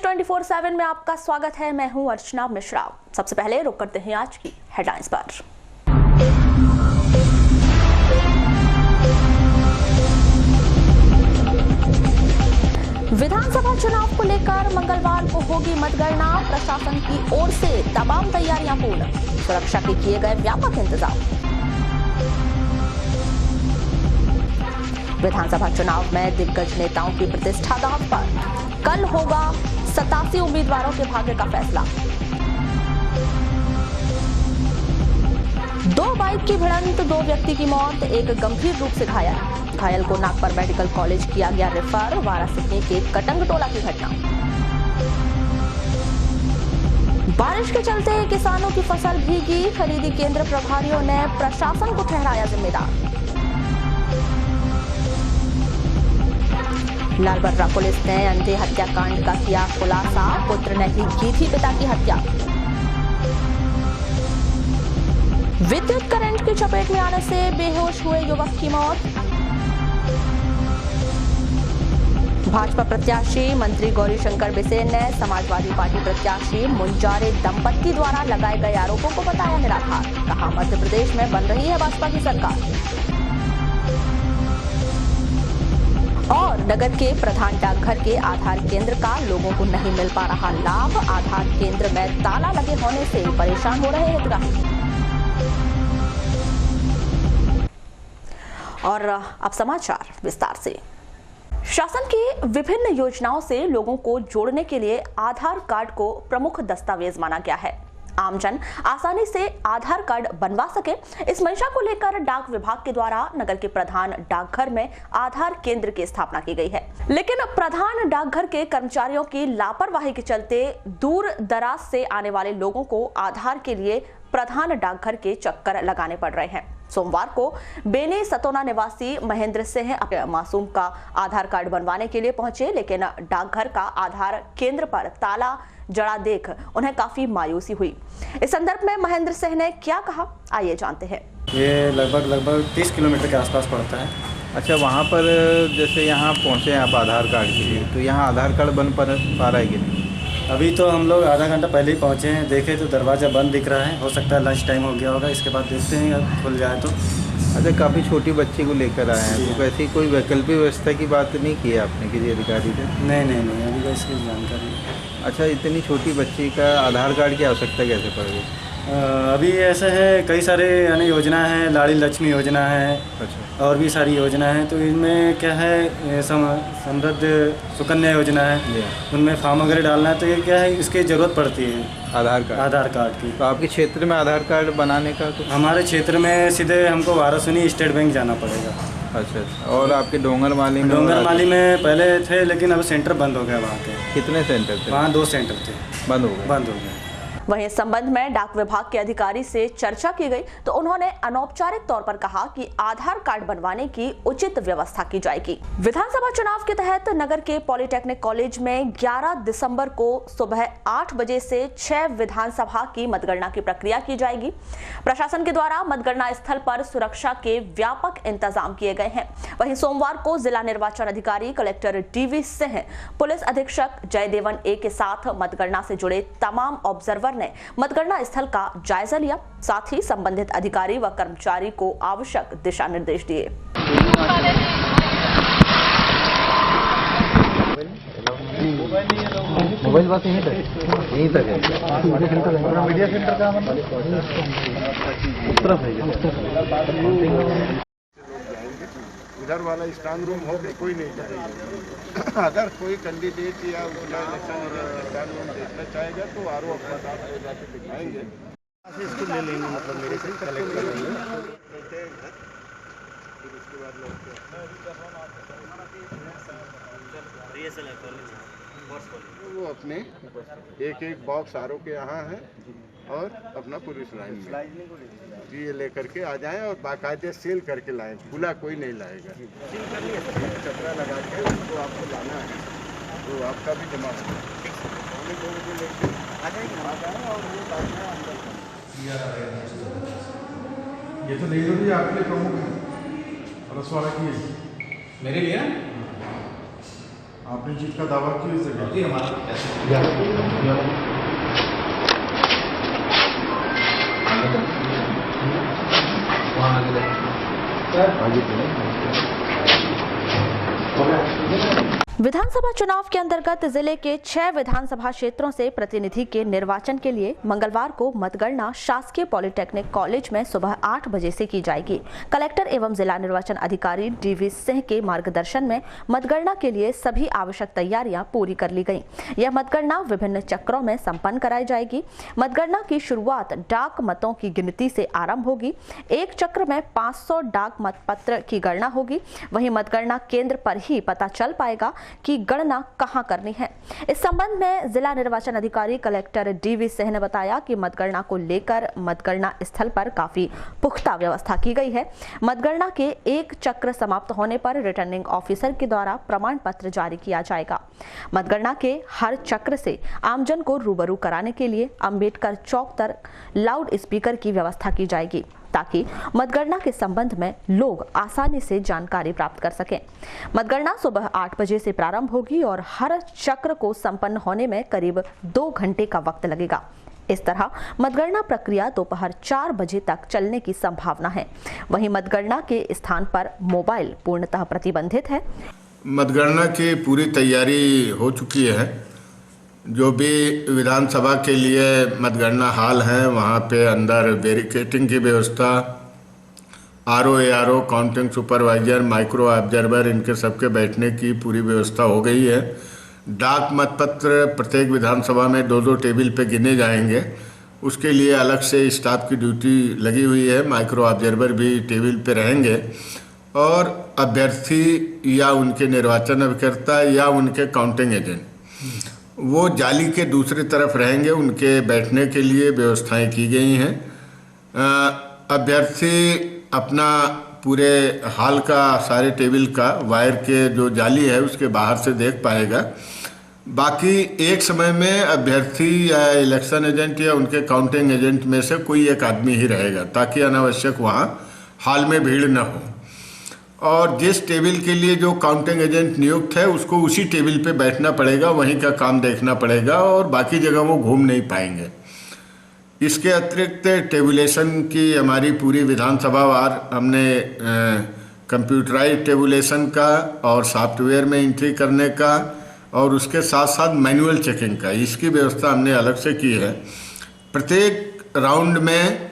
न्यूज़24/7 में आपका स्वागत है। मैं हूं अर्चना मिश्रा। सबसे पहले रुक करते हैं आज की हेडलाइंस पर। विधानसभा चुनाव को लेकर मंगलवार को होगी मतगणना। प्रशासन की ओर से तमाम तैयारियां पूर्ण, सुरक्षा के किए गए व्यापक इंतजाम। विधानसभा चुनाव में दिग्गज नेताओं की प्रतिष्ठा दांव पर। कल होगा 87 उम्मीदवारों के भाग्य का फैसला। 2 बाइक की भिड़ंत, 2 व्यक्ति की मौत, एक गंभीर रूप से घायल को नागपुर मेडिकल कॉलेज किया गया रेफर। वाराणसी के कटंग टोला की घटना। बारिश के चलते किसानों की फसल भीगी, खरीदी केंद्र प्रभारियों ने प्रशासन को ठहराया जिम्मेदार। लालबर्रा पुलिस ने अंधे हत्याकांड का किया खुलासा, पुत्र ने ही की थी पिता की हत्या। विद्युत करंट की चपेट में आने से बेहोश हुए युवक की मौत। भाजपा प्रत्याशी मंत्री गौरीशंकर बिसेन ने समाजवादी पार्टी प्रत्याशी मुंजारे दंपत्ति द्वारा लगाए गए आरोपों को बताया निराधार। कहा, मध्य प्रदेश में बन रही है भाजपा की सरकार। और नगर के प्रधान डाकघर के आधार केंद्र का लोगों को नहीं मिल पा रहा लाभ। आधार केंद्र में ताला लगे होने से परेशान हो रहे हितग्राही। और अब समाचार विस्तार से। शासन की विभिन्न योजनाओं से लोगों को जोड़ने के लिए आधार कार्ड को प्रमुख दस्तावेज माना गया है। आमजन आसानी से आधार कार्ड बनवा सके, इस मंशा को लेकर डाक विभाग के द्वारा नगर के प्रधान डाकघर में आधार केंद्र की स्थापना की गई है। लेकिन प्रधान डाकघर के कर्मचारियों की लापरवाही के चलते दूर दराज से आने वाले लोगों को आधार के लिए प्रधान डाकघर के चक्कर लगाने पड़ रहे हैं। सोमवार को बेनी सतोना निवासी महेंद्र सिंह अपने मासूम का आधार कार्ड बनवाने के लिए पहुंचे, लेकिन डाकघर का आधार केंद्र पर ताला जड़ा देख उन्हें काफी मायूसी हुई। इस संदर्भ में महेंद्र सिंह ने क्या कहा, आइए जानते हैं। ये लगभग 30 किलोमीटर के आसपास पड़ता है। अच्छा, वहाँ पर जैसे यहाँ पहुँचे आप आधार कार्ड के लिए, तो यहाँ आधार कार्ड बन पा रहा है कि नहीं? अभी तो हम लोग आधा घंटा पहले ही पहुँचे हैं, देखे तो दरवाज़ा बंद दिख रहा है। हो सकता है लंच टाइम हो गया होगा, इसके बाद देखते हैं अगर खुल जाए तो। अच्छा, काफ़ी छोटी बच्ची को लेकर आए हैं, तो वैसे कोई वैकल्पिक व्यवस्था की बात नहीं की है आपने किसी अधिकारी से? नहीं, अभी तो इसकी जानकारी नहीं। अच्छा, इतनी छोटी बच्ची का आधार कार्ड की आवश्यकता कैसे पड़ गई? अभी ऐसा है, कई सारे यानी योजना है, लाड़ी लक्ष्मी योजना है। अच्छा। और भी सारी योजना है, तो इनमें क्या है, समृद्ध सुकन्या योजना है, उनमें फॉर्म वगैरह डालना है। तो ये क्या है, इसकी ज़रूरत पड़ती है आधार कार्ड की। तो आपके क्षेत्र में आधार कार्ड बनाने का कुछ? हमारे क्षेत्र में सीधे हमको वाराणसी स्टेट बैंक जाना पड़ेगा। अच्छा, और आपके डोंगरमाली में पहले थे, लेकिन अब सेंटर बंद हो गया वहाँ के। कितने सेंटर थे? वहाँ 2 सेंटर थे, बंद हो गए। वहीं इस संबंध में डाक विभाग के अधिकारी से चर्चा की गई तो उन्होंने अनौपचारिक तौर पर कहा कि आधार कार्ड बनवाने की उचित व्यवस्था की जाएगी। विधानसभा चुनाव के तहत नगर के पॉलिटेक्निक कॉलेज में 11 दिसंबर को सुबह 8 बजे से 6 विधानसभा की मतगणना की प्रक्रिया की जाएगी। प्रशासन के द्वारा मतगणना स्थल पर सुरक्षा के व्यापक इंतजाम किए गए हैं। वहीं सोमवार को जिला निर्वाचन अधिकारी कलेक्टर DV सिंह, पुलिस अधीक्षक जयदेवन A के साथ मतगणना से जुड़े तमाम ऑब्जर्वर ने मतगणना स्थल का जायजा लिया। साथ ही संबंधित अधिकारी व कर्मचारी को आवश्यक दिशा निर्देश दिए। मोबाइल बात यहीं तक है। मीडिया सेंटर का तरफ है। इधर वाला स्ट्रांग रूम हो के कोई नहीं जाएगा। अगर कोई कैंडिडेट या इलेक्शन स्ट्रांग रूम देखना चाहेगा तो RO अपना जाके दिखाएंगे। इसको ले लेंगे, मतलब मेरे से कलेक्ट कर लेंगे। वो अपने एक बॉक्स RO के यहाँ है और अपना पुलिस लाइन में ये लेकर के आ जाएं और बाकायदे सील करके लाएं। खुला कोई नहीं लाएगा। सील कर लिया, चपरा लगा के उसको आपको लाना है, तो आपका भी दिमाग आ जाए और वो लाना है अंदर। ये तो नहीं होगी आपके लिए प्रमुख है, रसवाड़ा की है मेरे लिए। आपने जीत का दावा किस जगह? जी विधानसभा चुनाव के अंतर्गत जिले के 6 विधानसभा क्षेत्रों से प्रतिनिधि के निर्वाचन के लिए मंगलवार को मतगणना शासकीय पॉलिटेक्निक कॉलेज में सुबह 8 बजे से की जाएगी। कलेक्टर एवं जिला निर्वाचन अधिकारी DV सिंह के मार्गदर्शन में मतगणना के लिए सभी आवश्यक तैयारियां पूरी कर ली गयी। यह मतगणना विभिन्न चक्रों में संपन्न कराई जाएगी। मतगणना की शुरुआत डाक मतों की गिनती से आरंभ होगी। एक चक्र में 500 डाक मतपत्र की गणना होगी। वहीं मतगणना केंद्र पर ही पता चल पाएगा कि गणना कहां करनी है। इस संबंध में जिला निर्वाचन अधिकारी कलेक्टर DV सिंह ने बताया कि मतगणना को लेकर मतगणना स्थल पर काफी पुख्ता व्यवस्था की गई है। मतगणना के एक चक्र समाप्त होने पर रिटर्निंग ऑफिसर के द्वारा प्रमाण पत्र जारी किया जाएगा। मतगणना के हर चक्र से आमजन को रूबरू कराने के लिए अंबेडकर चौक तक लाउड स्पीकर की व्यवस्था की जाएगी ताकि मतगणना के संबंध में लोग आसानी से जानकारी प्राप्त कर सकें। मतगणना सुबह 8 बजे से प्रारंभ होगी और हर चक्र को संपन्न होने में करीब 2 घंटे का वक्त लगेगा। इस तरह मतगणना प्रक्रिया दोपहर 4 बजे तक चलने की संभावना है। वहीं मतगणना के स्थान पर मोबाइल पूर्णतः प्रतिबंधित है। मतगणना की पूरी तैयारी हो चुकी है। जो भी विधानसभा के लिए मतगणना हॉल है वहाँ पे अंदर बैरिकेटिंग की व्यवस्था, RO, ARO, counting supervisor, micro observer, इनके सबके बैठने की पूरी व्यवस्था हो गई है। डाक मतपत्र प्रत्येक विधानसभा में 2-2 टेबल पे गिने जाएंगे। उसके लिए अलग से स्टाफ की ड्यूटी लगी हुई है। माइक्रो ऑब्जर्वर भी टेबल पे रहेंगे और अभ्यर्थी या उनके निर्वाचन अभिकर्ता या उनके काउंटिंग एजेंट वो जाली के दूसरी तरफ रहेंगे। उनके बैठने के लिए व्यवस्थाएं की गई हैं। अभ्यर्थी अपना पूरे हॉल का, सारे टेबल का वायर के जो जाली है उसके बाहर से देख पाएगा। बाकी एक समय में अभ्यर्थी या इलेक्शन एजेंट या उनके काउंटिंग एजेंट में से कोई एक आदमी ही रहेगा ताकि अनावश्यक वहाँ हॉल में भीड़ न हो। और जिस टेबल के लिए जो काउंटिंग एजेंट नियुक्त है उसको उसी टेबल पे बैठना पड़ेगा, वहीं का काम देखना पड़ेगा और बाकी जगह वो घूम नहीं पाएंगे। इसके अतिरिक्त टेबुलेशन की हमारी पूरी विधानसभा वार हमने कंप्यूटराइज टेबुलेशन का और सॉफ्टवेयर में एंट्री करने का और उसके साथ साथ मैनुअल चेकिंग का, इसकी व्यवस्था हमने अलग से की है। प्रत्येक राउंड में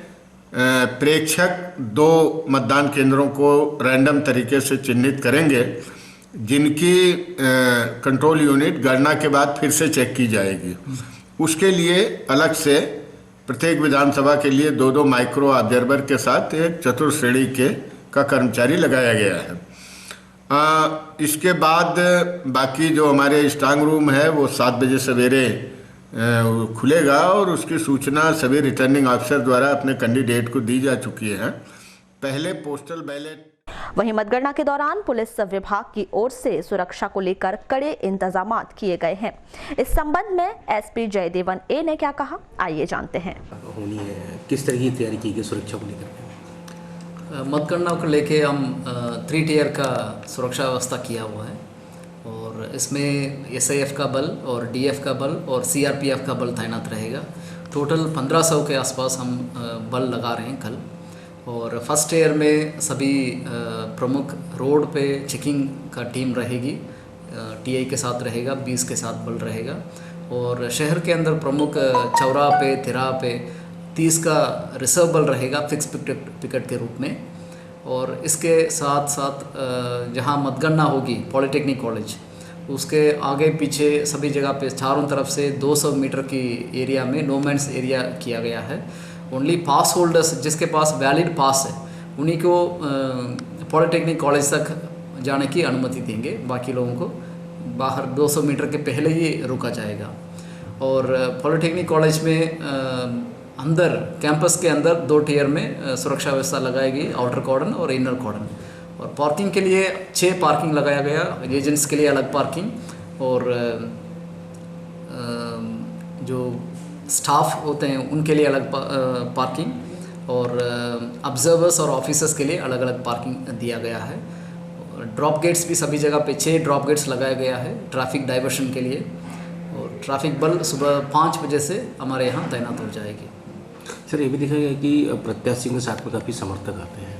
प्रेक्षक 2 मतदान केंद्रों को रैंडम तरीके से चिन्हित करेंगे जिनकी कंट्रोल यूनिट गणना के बाद फिर से चेक की जाएगी। उसके लिए अलग से प्रत्येक विधानसभा के लिए 2-2 माइक्रो ऑब्जर्वर के साथ एक चतुर्थ श्रेणी का कर्मचारी लगाया गया है। इसके बाद बाकी जो हमारे स्ट्रांग रूम है वो 7 बजे सवेरे खुलेगा और उसकी सूचना सभी रिटर्निंग ऑफिसर द्वारा अपने कैंडिडेट को दी जा चुकी है। पहले पोस्टल बैलेट। वहीं मतगणना के दौरान पुलिस विभाग की ओर से सुरक्षा को लेकर कड़े इंतजामात किए गए हैं। इस संबंध में SP जयदेवन A ने क्या कहा, आइए जानते हैं। होनी है, किस तरह की तैयारी की गई सुरक्षा को लेकर? मतगणना को लेके हम 3 टियर का सुरक्षा व्यवस्था किया हुआ है और इसमें SIF का बल और DF का बल और CRPF का बल तैनात रहेगा। टोटल 1500 के आसपास हम बल लगा रहे हैं कल। और फर्स्ट ईयर में सभी प्रमुख रोड पे चेकिंग का टीम रहेगी, TI के साथ रहेगा, 20 के साथ बल रहेगा। और शहर के अंदर प्रमुख चौराहा पे, तिराहा पे 30 का रिजर्व बल रहेगा फिक्स पिकेट के रूप में। और इसके साथ साथ जहां मतगणना होगी पॉलिटेक्निक कॉलेज, उसके आगे पीछे सभी जगह पे चारों तरफ से 200 मीटर की एरिया में नो मैंस एरिया किया गया है। ओनली पास होल्डर्स, जिसके पास वैलिड पास है, उन्हीं को पॉलिटेक्निक कॉलेज तक जाने की अनुमति देंगे। बाकी लोगों को बाहर 200 मीटर के पहले ही रोका जाएगा। और पॉलिटेक्निक कॉलेज में अंदर कैंपस के अंदर 2 टियर में सुरक्षा व्यवस्था लगाएगी, आउटर कॉर्डन और इनर कॉर्डन। और पार्किंग के लिए 6 पार्किंग लगाया गया, एजेंट्स के लिए अलग पार्किंग और जो स्टाफ होते हैं उनके लिए अलग पार्किंग और ऑब्जर्वर्स और ऑफिसर्स के लिए अलग अलग पार्किंग दिया गया है। ड्रॉप गेट्स भी सभी जगह पे 6 ड्रॉप गेट्स लगाया गया है ट्रैफिक डाइवर्शन के लिए, और ट्रैफिक बल सुबह 5 बजे से हमारे यहाँ तैनात हो जाएगी। सर, ये भी देखा गया कि प्रत्याशियों के साथ में काफ़ी समर्थक आते हैं,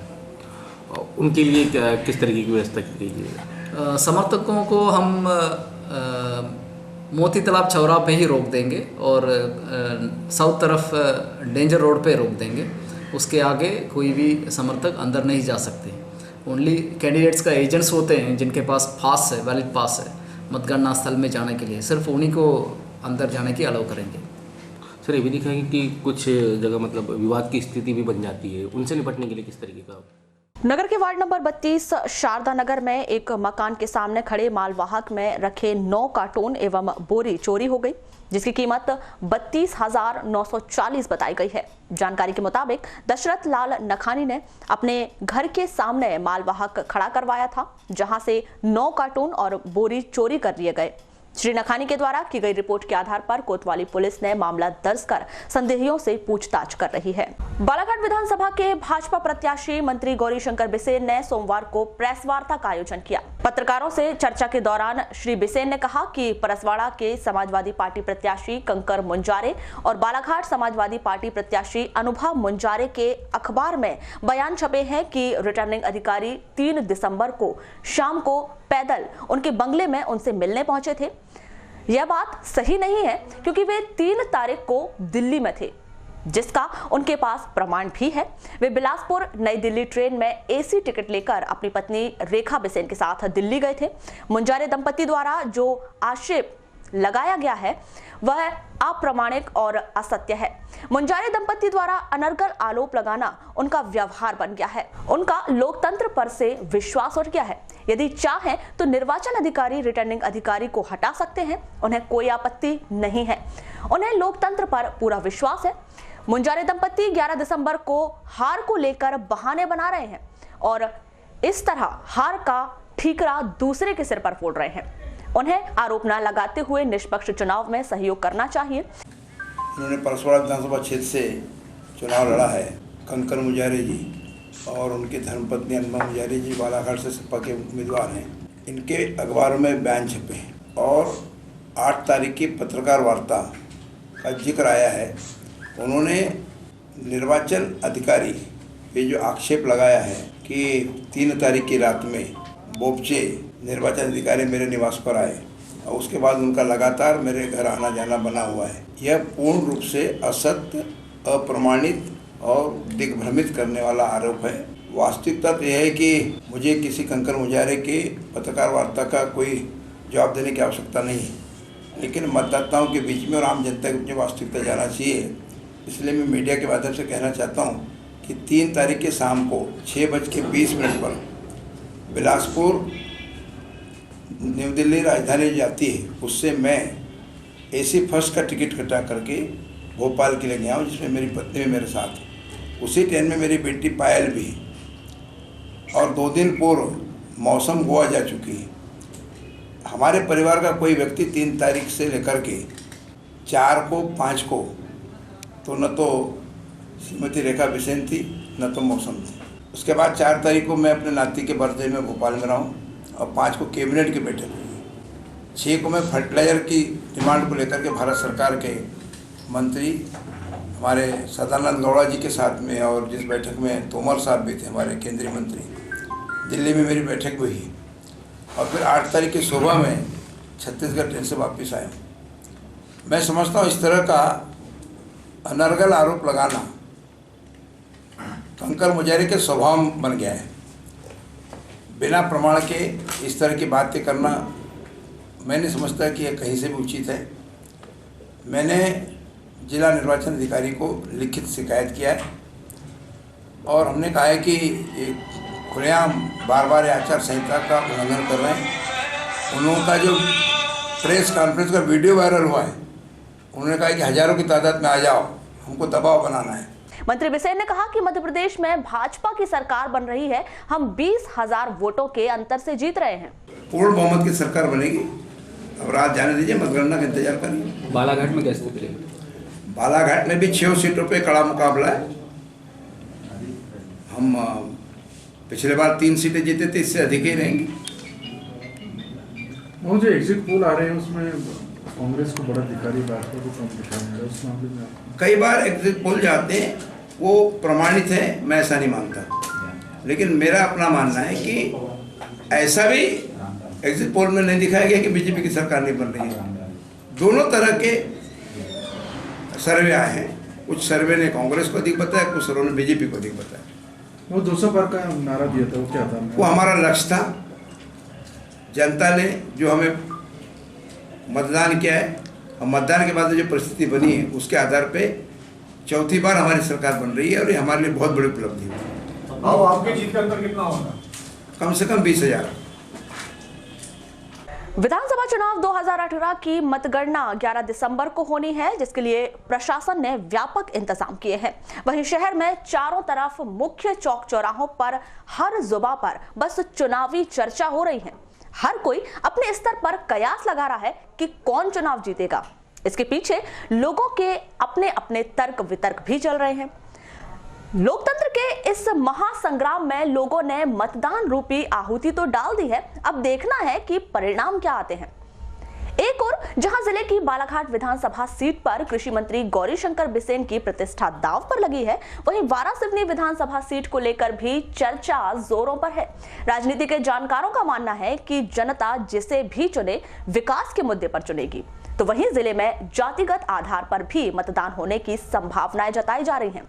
उनके लिए किस तरीके की व्यवस्था की गई है? समर्थकों को हम मोती तालाब चौराहे पे ही रोक देंगे और साउथ तरफ डेंजर रोड पे रोक देंगे। उसके आगे कोई भी समर्थक अंदर नहीं जा सकते। ओनली कैंडिडेट्स का एजेंट्स होते हैं जिनके पास पास है, वैलिड पास है मतगणना स्थल में जाने के लिए, सिर्फ उन्हीं को अंदर जाने की अलाउ करेंगे। सर, ये भी देखा है कि कुछ जगह मतलब विवाद की स्थिति भी बन जाती है, उनसे निपटने के लिए किस तरीके का? नगर के वार्ड नंबर 32 शारदा नगर में एक मकान के सामने खड़े मालवाहक में रखे 9 कार्टून एवं बोरी चोरी हो गई, जिसकी कीमत 32,940 बताई गई है। जानकारी के मुताबिक दशरथ लाल नखानी ने अपने घर के सामने मालवाहक खड़ा करवाया था, जहां से 9 कार्टून और बोरी चोरी कर लिए गए। श्री नखानी के द्वारा की गई रिपोर्ट के आधार पर कोतवाली पुलिस ने मामला दर्ज कर संदेहियों से पूछताछ कर रही है। बालाघाट विधानसभा के भाजपा प्रत्याशी मंत्री गौरीशंकर बिसेन ने सोमवार को प्रेस वार्ता का आयोजन किया। पत्रकारों से चर्चा के दौरान श्री बिसेन ने कहा कि परसवाड़ा के समाजवादी पार्टी प्रत्याशी कंकर मुंजारे और बालाघाट समाजवादी पार्टी प्रत्याशी अनुभव मुंजारे के अखबार में बयान छपे हैं कि रिटर्निंग अधिकारी 3 दिसंबर को शाम को पैदल उनके बंगले में उनसे मिलने पहुंचे थे। यह बात सही नहीं है क्योंकि वे 3 तारीख को दिल्ली में थे, जिसका उनके पास प्रमाण भी है। वे बिलासपुर नई दिल्ली ट्रेन में एसी टिकट लेकर अपनी पत्नी रेखा बिसेन के साथ दिल्ली गए थे। मुंजारे दंपति द्वारा जो आक्षेप लगाया गया है वह अप्रामाणिक और असत्य है। मुंजारे दंपति द्वारा अनर्गल आरोप लगाना उनका व्यवहार बन गया है। उनका लोकतंत्र पर से विश्वास उठ गया है। यदि चाहें तो निर्वाचन अधिकारी रिटर्निंग अधिकारी को हटा सकते हैं, उन्हें कोई आपत्ति नहीं है। उन्हें लोकतंत्र पर पूरा विश्वास है। मुंजारे दंपति 11 दिसंबर को हार को लेकर बहाने बना रहे हैं और इस तरह हार का ठीकरा दूसरे के सिर पर फोड़ रहे हैं। उन्हें आरोप न लगाते हुए निष्पक्ष चुनाव में सहयोग करना चाहिए। उन्होंने परसवाड़ा विधानसभा क्षेत्र से चुनाव लड़ा है। कंकर मुंजारे जी और उनकी धर्मपत्नी अनुभव मुंजारे जी बालाघाट से सपा के उम्मीदवार हैं। इनके अखबारों में बयान छपे हैं और 8 तारीख की पत्रकार वार्ता का जिक्र आया है। उन्होंने निर्वाचन अधिकारी पे जो आक्षेप लगाया है कि 3 तारीख की रात में बोपचे निर्वाचन अधिकारी मेरे निवास पर आए और उसके बाद उनका लगातार मेरे घर आना जाना बना हुआ है, यह पूर्ण रूप से असत्य, अप्रमाणित और दिग्भ्रमित करने वाला आरोप है। वास्तविकता तो यह है कि मुझे किसी कंकर मुंजारे के पत्रकार वार्ता का कोई जवाब देने की आवश्यकता नहीं है, लेकिन मतदाताओं के बीच में और आम जनता के बीच में वास्तविकता जाना चाहिए। इसलिए मैं मीडिया के माध्यम से कहना चाहता हूँ कि 3 तारीख के शाम को 6:20 पर बिलासपुर न्यू दिल्ली राजधानी जाती है, उससे मैं एसी फर्स्ट का टिकट कटा करके भोपाल के लिए गया हूँ, जिसमें मेरी पत्नी भी मेरे साथ है। उसी ट्रेन में मेरी बेटी पायल भी, और 2 दिन पूर्व मौसम गोवा जा चुकी है। हमारे परिवार का कोई व्यक्ति 3 तारीख से लेकर के 4 को 5 को तो न तो श्रीमती रेखा बिसेन थी न तो मौसम थी। उसके बाद 4 तारीख को मैं अपने नाती के बर्थडे में भोपाल में रहा हूँ और 5 को कैबिनेट की बैठक हुई। 6 को मैं फर्टिलाइजर की डिमांड को लेकर के भारत सरकार के मंत्री हमारे सदानंद गौड़ा जी के साथ में, और जिस बैठक में तोमर साहब भी थे हमारे केंद्रीय मंत्री, दिल्ली में मेरी बैठक हुई। और फिर 8 तारीख की सुबह में छत्तीसगढ़ ट्रेन से वापस आया। मैं समझता हूँ इस तरह का अनर्गल आरोप लगाना कंकर मुंजारे के स्वभाव बन गया है। बिना प्रमाण के इस तरह की बातें करना मैं नहीं समझता कि यह कहीं से भी उचित है। मैंने जिला निर्वाचन अधिकारी को लिखित शिकायत किया है और हमने कहा है कि ये खुलेआम बार आचार संहिता का उल्लंघन कर रहे हैं। उन लोगों का जो प्रेस कॉन्फ्रेंस का वीडियो वायरल हुआ है, उन्होंने कहा कि हजारों की तादाद में आ जाओ, हमको दबाव बनाना है। मंत्री बिसेन ने कहा कि मध्य प्रदेश में भाजपा की सरकार बन रही है, हम 20,000 वोटों के अंतर से जीत रहे हैं। पूर्ण बहुमत की सरकार बनेगी। अब रात जाने दीजिए, मतगणना का इंतजार करिए। बालाघाट में कैसे उतरे? बालाघाट में भी 6 सीटों पे कड़ा मुकाबला है। हम पिछले बार 3 सीटें जीते थे, इससे अधिक ही रहेंगी। वो जो एग्जिट पोल आ रहे हैं उसमें कांग्रेस को बड़ा दिखा रही, भाजपा को कम दिखा रही है, उस मामले में कई बार एग्जिट पोल जाते हैं वो प्रमाणित है, मैं ऐसा नहीं मानता, लेकिन मेरा अपना मानना है कि ऐसा भी एग्जिट पोल में नहीं दिखाया गया कि बीजेपी की सरकार नहीं बन रही है। दोनों तरह के सर्वे आए हैं, कुछ सर्वे ने कांग्रेस को अधिक बताया, कुछ सर्वे ने बीजेपी को अधिक बताया। वो 200 पार का नारा दिया था, वो क्या था? वो हमारा लक्ष्य था। जनता ने जो हमें मतदान किया है और मतदान के बाद जो परिस्थिति बनी है उसके आधार पे चौथी बार हमारी सरकार बन रही है और ये हमारे लिए बहुत बड़ी उपलब्धि है। आपके जीत का अंतर कितना होगा? कम से कम 20,000। विधानसभा चुनाव 2018 की मतगणना 11 दिसंबर को होनी है, जिसके लिए प्रशासन ने व्यापक इंतजाम किए हैं। वहीं शहर में चारों तरफ मुख्य चौक चौराहों पर हर जुबां पर बस चुनावी चर्चा हो रही है। हर कोई अपने स्तर पर कयास लगा रहा है कि कौन चुनाव जीतेगा। इसके पीछे लोगों के अपने अपने तर्क वितर्क भी चल रहे हैं। लोकतंत्र के इस महासंग्राम में लोगों ने मतदान रूपी आहुति तो डाल दी है, अब देखना है कि परिणाम क्या आते हैं। एक और जहां जिले की बालाघाट विधानसभा सीट पर कृषि मंत्री गौरीशंकर बिसेन की प्रतिष्ठा दांव पर लगी है, वहीं वारासिवनी विधानसभा सीट को लेकर भी चर्चा जोरों पर है। राजनीति के जानकारों का मानना है कि जनता जिसे भी चुने विकास के मुद्दे पर चुनेगी, तो वहीं जिले में जातिगत आधार पर भी मतदान होने की संभावनाएं जताई जा रही हैं।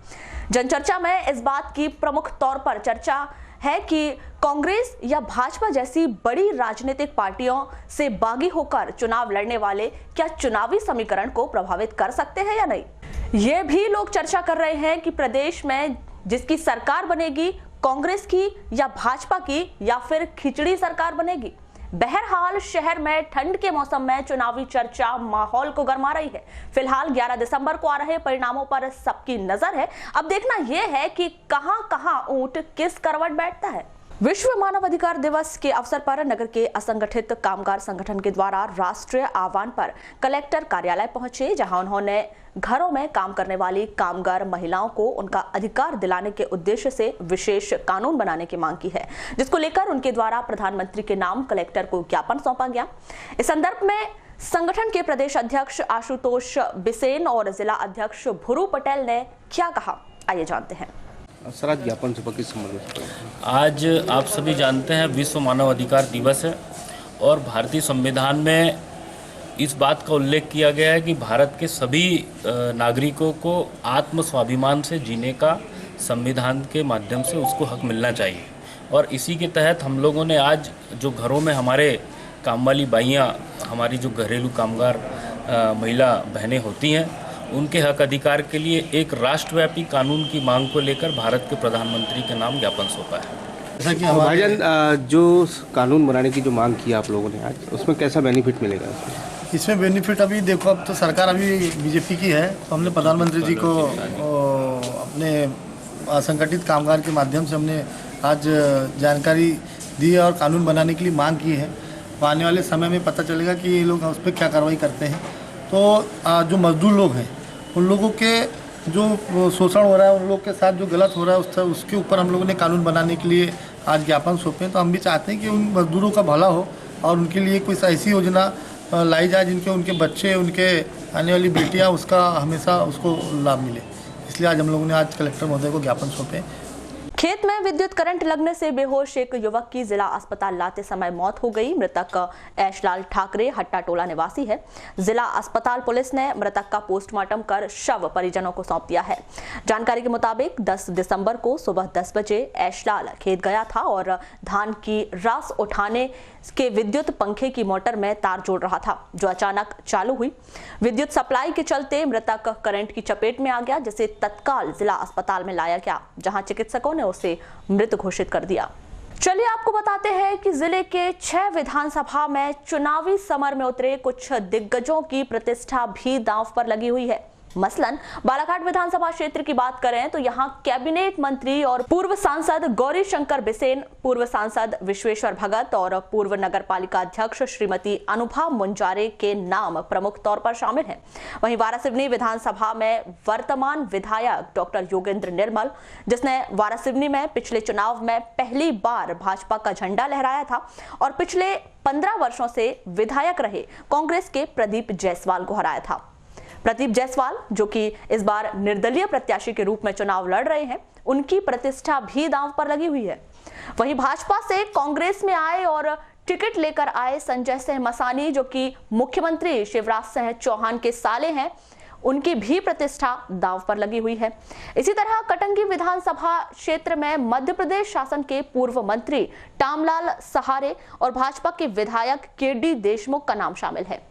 जनचर्चा में इस बात की प्रमुख तौर पर चर्चा है कि कांग्रेस या भाजपा जैसी बड़ी राजनीतिक पार्टियों से बागी होकर चुनाव लड़ने वाले क्या चुनावी समीकरण को प्रभावित कर सकते हैं या नहीं। ये भी लोग चर्चा कर रहे हैं कि प्रदेश में जिसकी सरकार बनेगी, कांग्रेस की या भाजपा की, या फिर खिचड़ी सरकार बनेगी। बहरहाल शहर में ठंड के मौसम में चुनावी चर्चा माहौल को गरमा रही है। फिलहाल 11 दिसंबर को आ रहे परिणामों पर सबकी नजर है। अब देखना यह है कि कहां-कहां ऊंट किस करवट बैठता है। विश्व मानव अधिकार दिवस के अवसर पर नगर के असंगठित कामगार संगठन के द्वारा राष्ट्रीय आह्वान पर कलेक्टर कार्यालय पहुंचे, जहां उन्होंने घरों में काम करने वाली कामगार महिलाओं को उनका अधिकार दिलाने के उद्देश्य से विशेष कानून बनाने की मांग की है, जिसको लेकर उनके द्वारा प्रधानमंत्री के नाम कलेक्टर को ज्ञापन सौंपा गया। इस संदर्भ में संगठन के प्रदेश अध्यक्ष आशुतोष बिसेन और जिला अध्यक्ष भुरू पटेल ने क्या कहा, आइए जानते हैं। सर, आज ज्ञापन सभा किस संबंध में? आज आप सभी जानते हैं विश्व मानव अधिकार दिवस है और भारतीय संविधान में इस बात का उल्लेख किया गया है कि भारत के सभी नागरिकों को आत्म स्वाभिमान से जीने का संविधान के माध्यम से उसको हक मिलना चाहिए। और इसी के तहत हम लोगों ने आज जो घरों में हमारे काम वाली बाइयाँ, हमारी जो घरेलू कामगार महिला बहनें होती हैं, उनके हक अधिकार के लिए एक राष्ट्रव्यापी कानून की मांग को लेकर भारत के प्रधानमंत्री के नाम ज्ञापन सौंपा है। जैसा कि भाईजान, जो कानून बनाने की जो मांग की आप लोगों ने आज, उसमें कैसा बेनिफिट मिलेगा? इसमें बेनिफिट अभी देखो, अब तो सरकार अभी बीजेपी की है, तो हमने प्रधानमंत्री जी को अपने असंगठित कामगार के माध्यम से हमने आज जानकारी दी है और कानून बनाने के लिए मांग की है। आने वाले समय में पता चलेगा कि ये लोग उस पर क्या कार्रवाई करते हैं। तो जो मजदूर लोग हैं उन लोगों के जो शोषण हो रहा है, उन लोग के साथ जो गलत हो रहा है, उसके ऊपर हम लोगों ने कानून बनाने के लिए आज ज्ञापन सौंपे हैं। तो हम भी चाहते हैं कि उन मजदूरों का भला हो और उनके लिए कोई ऐसी योजना लाई जाए जिनके उनके बच्चे, उनके आने वाली बेटियां उसका हमेशा उसको लाभ मिले। इसलिए आज हम लोगों ने आज कलेक्टर महोदय को ज्ञापन सौंपे। खेत में विद्युत करंट लगने से बेहोश एक युवक की जिला अस्पताल लाते समय मौत हो गई। मृतक ऐशलाल ठाकरे हट्टा टोला निवासी है। जिला अस्पताल पुलिस ने मृतक का पोस्टमार्टम कर शव परिजनों को सौंप दिया है। जानकारी के मुताबिक 10 दिसंबर को सुबह 10 बजे ऐशलाल खेत गया था और धान की रास उठाने के विद्युत पंखे की मोटर में तार जोड़ रहा था, जो अचानक चालू हुई। विद्युत सप्लाई के चलते मृतक करंट की चपेट में आ गया, जिसे तत्काल जिला अस्पताल में लाया गया, जहां चिकित्सकों ने उसे मृत घोषित कर दिया। चलिए आपको बताते हैं कि जिले के 6 विधानसभा में चुनावी समर में उतरे कुछ दिग्गजों की प्रतिष्ठा भी दांव पर लगी हुई है। मसलन बालाघाट विधानसभा क्षेत्र की बात करें तो यहाँ कैबिनेट मंत्री और पूर्व सांसद गौरी शंकर बिसेन, पूर्व सांसद विश्वेश्वर भगत और पूर्व नगर पालिका अध्यक्ष श्रीमती अनुभा मुंजारे के नाम प्रमुख तौर पर शामिल हैं। वहीं वारासिवनी विधानसभा में वर्तमान विधायक डॉक्टर योगेंद्र निर्मल, जिसने वारासिवनी में पिछले चुनाव में पहली बार भाजपा का झंडा लहराया था और पिछले 15 वर्षों से विधायक रहे कांग्रेस के प्रदीप जायसवाल को हराया था। प्रदीप जायसवाल, जो कि इस बार निर्दलीय प्रत्याशी के रूप में चुनाव लड़ रहे हैं, उनकी प्रतिष्ठा भी दांव पर लगी हुई है। वहीं भाजपा से कांग्रेस में आए और टिकट लेकर आए संजय सिंह मसानी, जो कि मुख्यमंत्री शिवराज सिंह चौहान के साले हैं, उनकी भी प्रतिष्ठा दांव पर लगी हुई है। इसी तरह कटंगी विधानसभा क्षेत्र में मध्य प्रदेश शासन के पूर्व मंत्री टामलाल सहारे और भाजपा के विधायक केडी देशमुख का नाम शामिल है।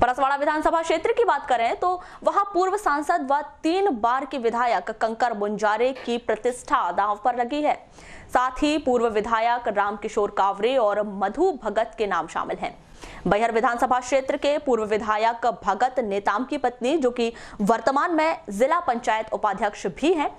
परसवाड़ा विधानसभा क्षेत्र की बात करें तो वहां पूर्व सांसद व 3 बार के विधायक कंकर मुंजारे की प्रतिष्ठा दांव पर लगी है। साथ ही पूर्व विधायक रामकिशोर कावरे और मधु भगत के नाम शामिल हैं। बैहर विधानसभा क्षेत्र के पूर्व विधायक भगत नेताम की पत्नी, जो कि वर्तमान में जिला पंचायत उपाध्यक्ष भी हैं,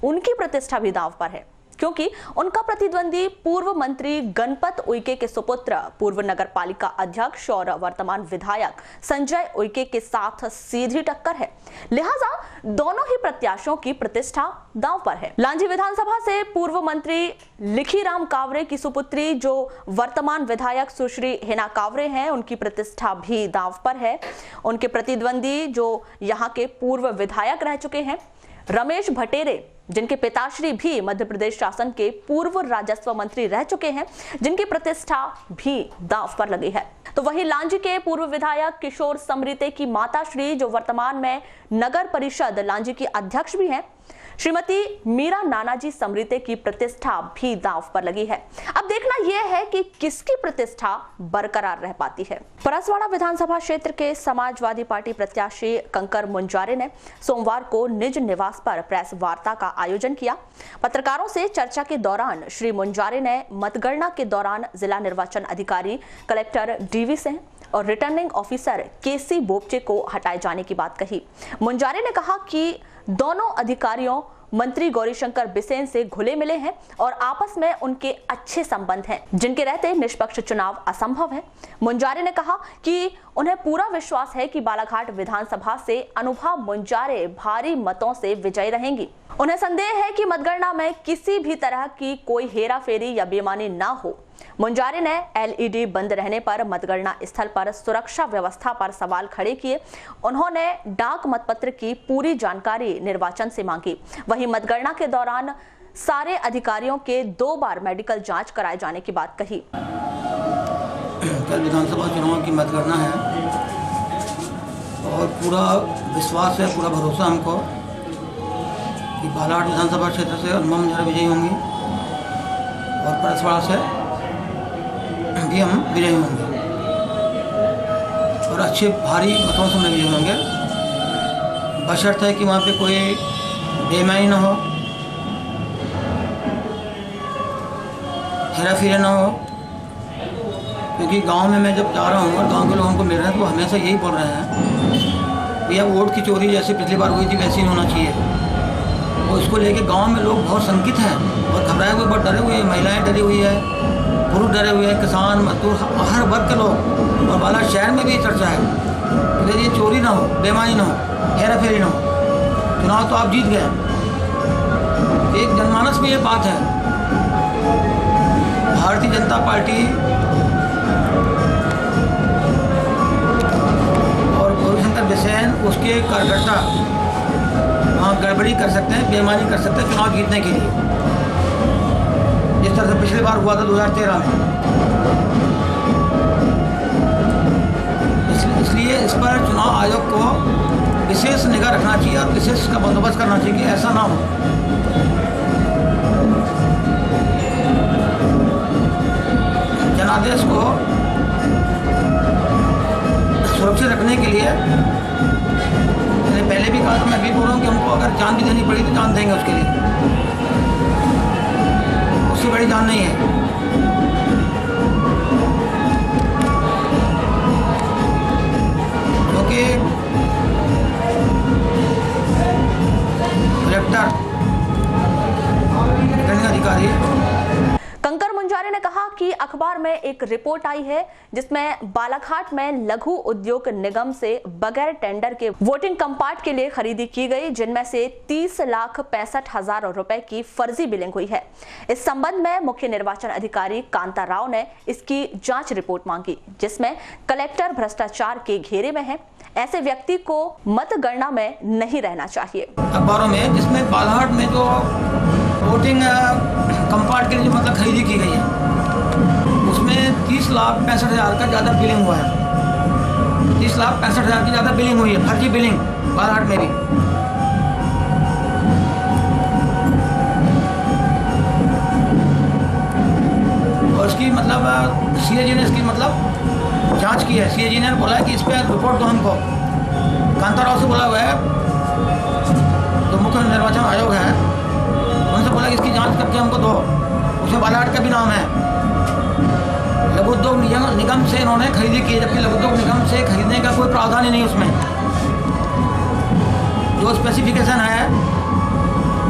उनकी प्रतिष्ठा भी दांव पर है, क्योंकि उनका प्रतिद्वंदी पूर्व मंत्री गणपत उइके के सुपुत्र पूर्व नगर पालिका अध्यक्ष और वर्तमान विधायक संजय उइके के साथ सीधी टक्कर है। लिहाजा दोनों ही प्रत्याशियों की प्रतिष्ठा दांव पर है। लांजी विधानसभा से पूर्व मंत्री लिखीराम कावरे की सुपुत्री, जो वर्तमान विधायक सुश्री हिना कावरे हैं, उनकी प्रतिष्ठा भी दांव पर है। उनके प्रतिद्वंदी, जो यहाँ के पूर्व विधायक रह चुके हैं, रमेश भटेरे, जिनके पिताश्री भी मध्य प्रदेश शासन के पूर्व राजस्व मंत्री रह चुके हैं, जिनकी प्रतिष्ठा भी दांव पर लगी है। तो वहीं लांजी के पूर्व विधायक किशोर समरीते की माताश्री, जो वर्तमान में नगर परिषद लांजी की अध्यक्ष भी हैं, श्रीमती मीरा नानाजी समरीते की प्रतिष्ठा भी दांव पर लगी है। अब देखना यह है कि किसकी प्रतिष्ठा बरकरार रह पाती है। परसवाड़ा विधानसभा क्षेत्र के समाजवादी पार्टी प्रत्याशी कंकर मुंजारे ने सोमवार को निज निवास पर प्रेस वार्ता का आयोजन किया। पत्रकारों से चर्चा के दौरान श्री मुंजारे ने मतगणना के दौरान जिला निर्वाचन अधिकारी कलेक्टर डीवी सिंह और रिटर्निंग ऑफिसर केसी बोपचे को हटाए जाने की बात कही। मुंजारे ने कहा कि दोनों अधिकारियों मंत्री गौरीशंकर बिसेन से घुले मिले हैं और आपस में उनके अच्छे संबंध हैं, जिनके रहते निष्पक्ष चुनाव असंभव है। मुंजारे ने कहा कि उन्हें पूरा विश्वास है कि बालाघाट विधानसभा से अनुभा मुंजारे भारी मतों से विजयी रहेंगी। उन्हें संदेह है कि मतगणना में किसी भी तरह की कोई हेराफेरी या बेईमानी ना हो। मुंजारे ने एलईडी बंद रहने पर मतगणना स्थल पर सुरक्षा व्यवस्था पर सवाल खड़े किए। उन्होंने डाक मतपत्र की पूरी जानकारी निर्वाचन से मांगी। वहीं मतगणना के दौरान सारे अधिकारियों के 2 बार मेडिकल जांच कराए जाने की बात कही। कल विधानसभा चुनाव की मतगणना है और पूरा विश्वास है, पूरा भरोसा हमको कि बालाघाट विधानसभा क्षेत्र से अनुभा मुंजारे विजयी होंगी और परसवाड़ा से भी हम विजयी होंगे और अच्छे भारी मतों से हम विजयी होंगे। बशर्त है कि वहाँ पे कोई बेईमानी ना हो, हेरा फेरी ना हो, क्योंकि गांव में मैं जब जा रहा हूँ और गांव के लोगों को मिल रहे हैं तो हमेशा यही बोल रहे हैं भैया वोट की चोरी जैसे पिछली बार हुई थी वैसे ही होना चाहिए। और इसको लेके गांव में लोग बहुत शंकित हैं और घबराए हुए, बहुत डरे हुए हैं। महिलाएं डरी हुई है, पुरुष डरे हुए हैं, किसान मजदूर हर वर्ग के लोग। और बालाघाट शहर में भी चर्चा है कि ये चोरी ना हो, बेईमानी ना हो, हेरा फेरी ना हो। चुनाव तो आप जीत गए, एक जनमानस में ये बात है। भारतीय जनता पार्टी और गौरीशंकर बिसेन उसके कार्यकर्ता वहाँ गड़बड़ी कर सकते हैं, बेईमानी कर सकते हैं चुनाव जीतने के लिए, जिस तरह से पिछली बार हुआ था 2013 में। इसलिए इस पर चुनाव आयोग को विशेष निगाह रखना चाहिए और विशेष का बंदोबस्त करना चाहिए कि ऐसा ना हो। जनादेश को सुरक्षित रखने के लिए मैंने पहले भी कहा था, मैं भी बोल रहा हूँ कि हमको अगर जान भी देनी पड़ी तो जान देंगे उसके लिए, उससे बड़ी जान नहीं है। क्योंकि एक रिपोर्ट आई है जिसमें बालाघाट में लघु उद्योग निगम से बगैर टेंडर के वोटिंग कंपार्ट के लिए खरीदी की गई, जिनमें से 30,65,000 रुपए की फर्जी बिलिंग हुई है। इस संबंध में मुख्य निर्वाचन अधिकारी कांता राव ने इसकी जांच रिपोर्ट मांगी, जिसमें कलेक्टर भ्रष्टाचार के घेरे में है। ऐसे व्यक्ति को मतगणना में नहीं रहना चाहिए। अखबारों में जिसमें बालाघाट में जो वोटिंग कंपार्ट के लिए मतलब खरीदी की गई है, उसमें 30,65,000 का ज़्यादा बिलिंग हुआ है। 30,65,000 की ज़्यादा बिलिंग हुई है, फर्जी बिलिंग बालाघाट में भी। और इसकी मतलब सीएजी ने इसकी मतलब जांच की है। सीएजी ने बोला कि इस पर रिपोर्ट दो हमको। कांता राव से बोला हुआ है, जो मुख्य निर्वाचन आयोग है, उनसे बोला कि इसकी जांच करके हमको दो। उसमें बालाघाट का भी नाम है। लघु उद्योग निगम से इन्होंने खरीदी की है, जबकि लघु उद्योग निगम से खरीदने का कोई प्रावधान ही नहीं उसमें। जो स्पेसिफिकेशन है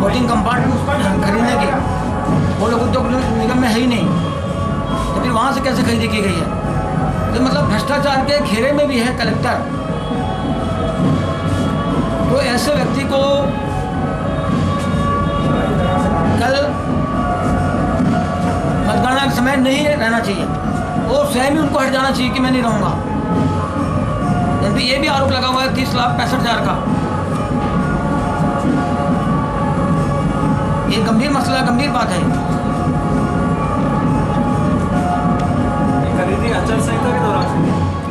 वोटिंग कंपार्ट खरीदने की, वो लघु उद्योग निगम में है ही नहीं। तो फिर वहाँ से कैसे खरीदी की गई है? तो मतलब भ्रष्टाचार के घेरे में भी है कलेक्टर। तो ऐसे व्यक्ति को कल मतगणना के समय नहीं रहना चाहिए। वो स्वयं ही उनको हट जाना चाहिए कि मैं नहीं रहूँगा। क्योंकि ये भी आरोप लगा हुआ है 30,65,000 का। ये गंभीर मसला, गंभीर बात है।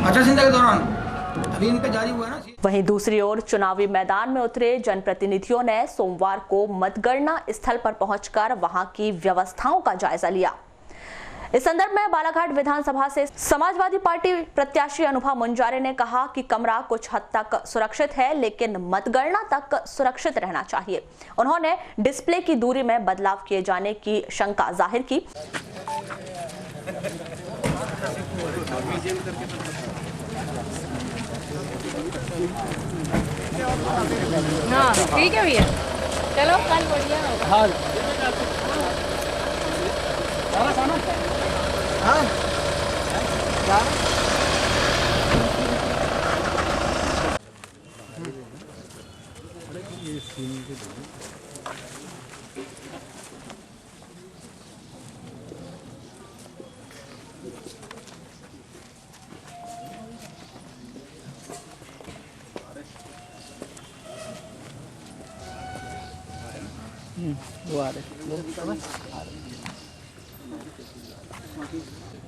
आचार संहिता के दौरान अभी इन पे जारी हुआ ना। वहीं दूसरी ओर चुनावी मैदान में उतरे जनप्रतिनिधियों ने सोमवार को मतगणना स्थल पर पहुंचकर वहां की व्यवस्थाओं का जायजा लिया। इस संदर्भ में बालाघाट विधानसभा से समाजवादी पार्टी प्रत्याशी अनुभा मुंजारे ने कहा कि कमरा कुछ हद तक सुरक्षित है, लेकिन मतगणना तक सुरक्षित रहना चाहिए। उन्होंने डिस्प्ले की दूरी में बदलाव किए जाने की शंका जाहिर की। हाँ ठीक है भैया, चलो कल बढ़िया होगा। हाँ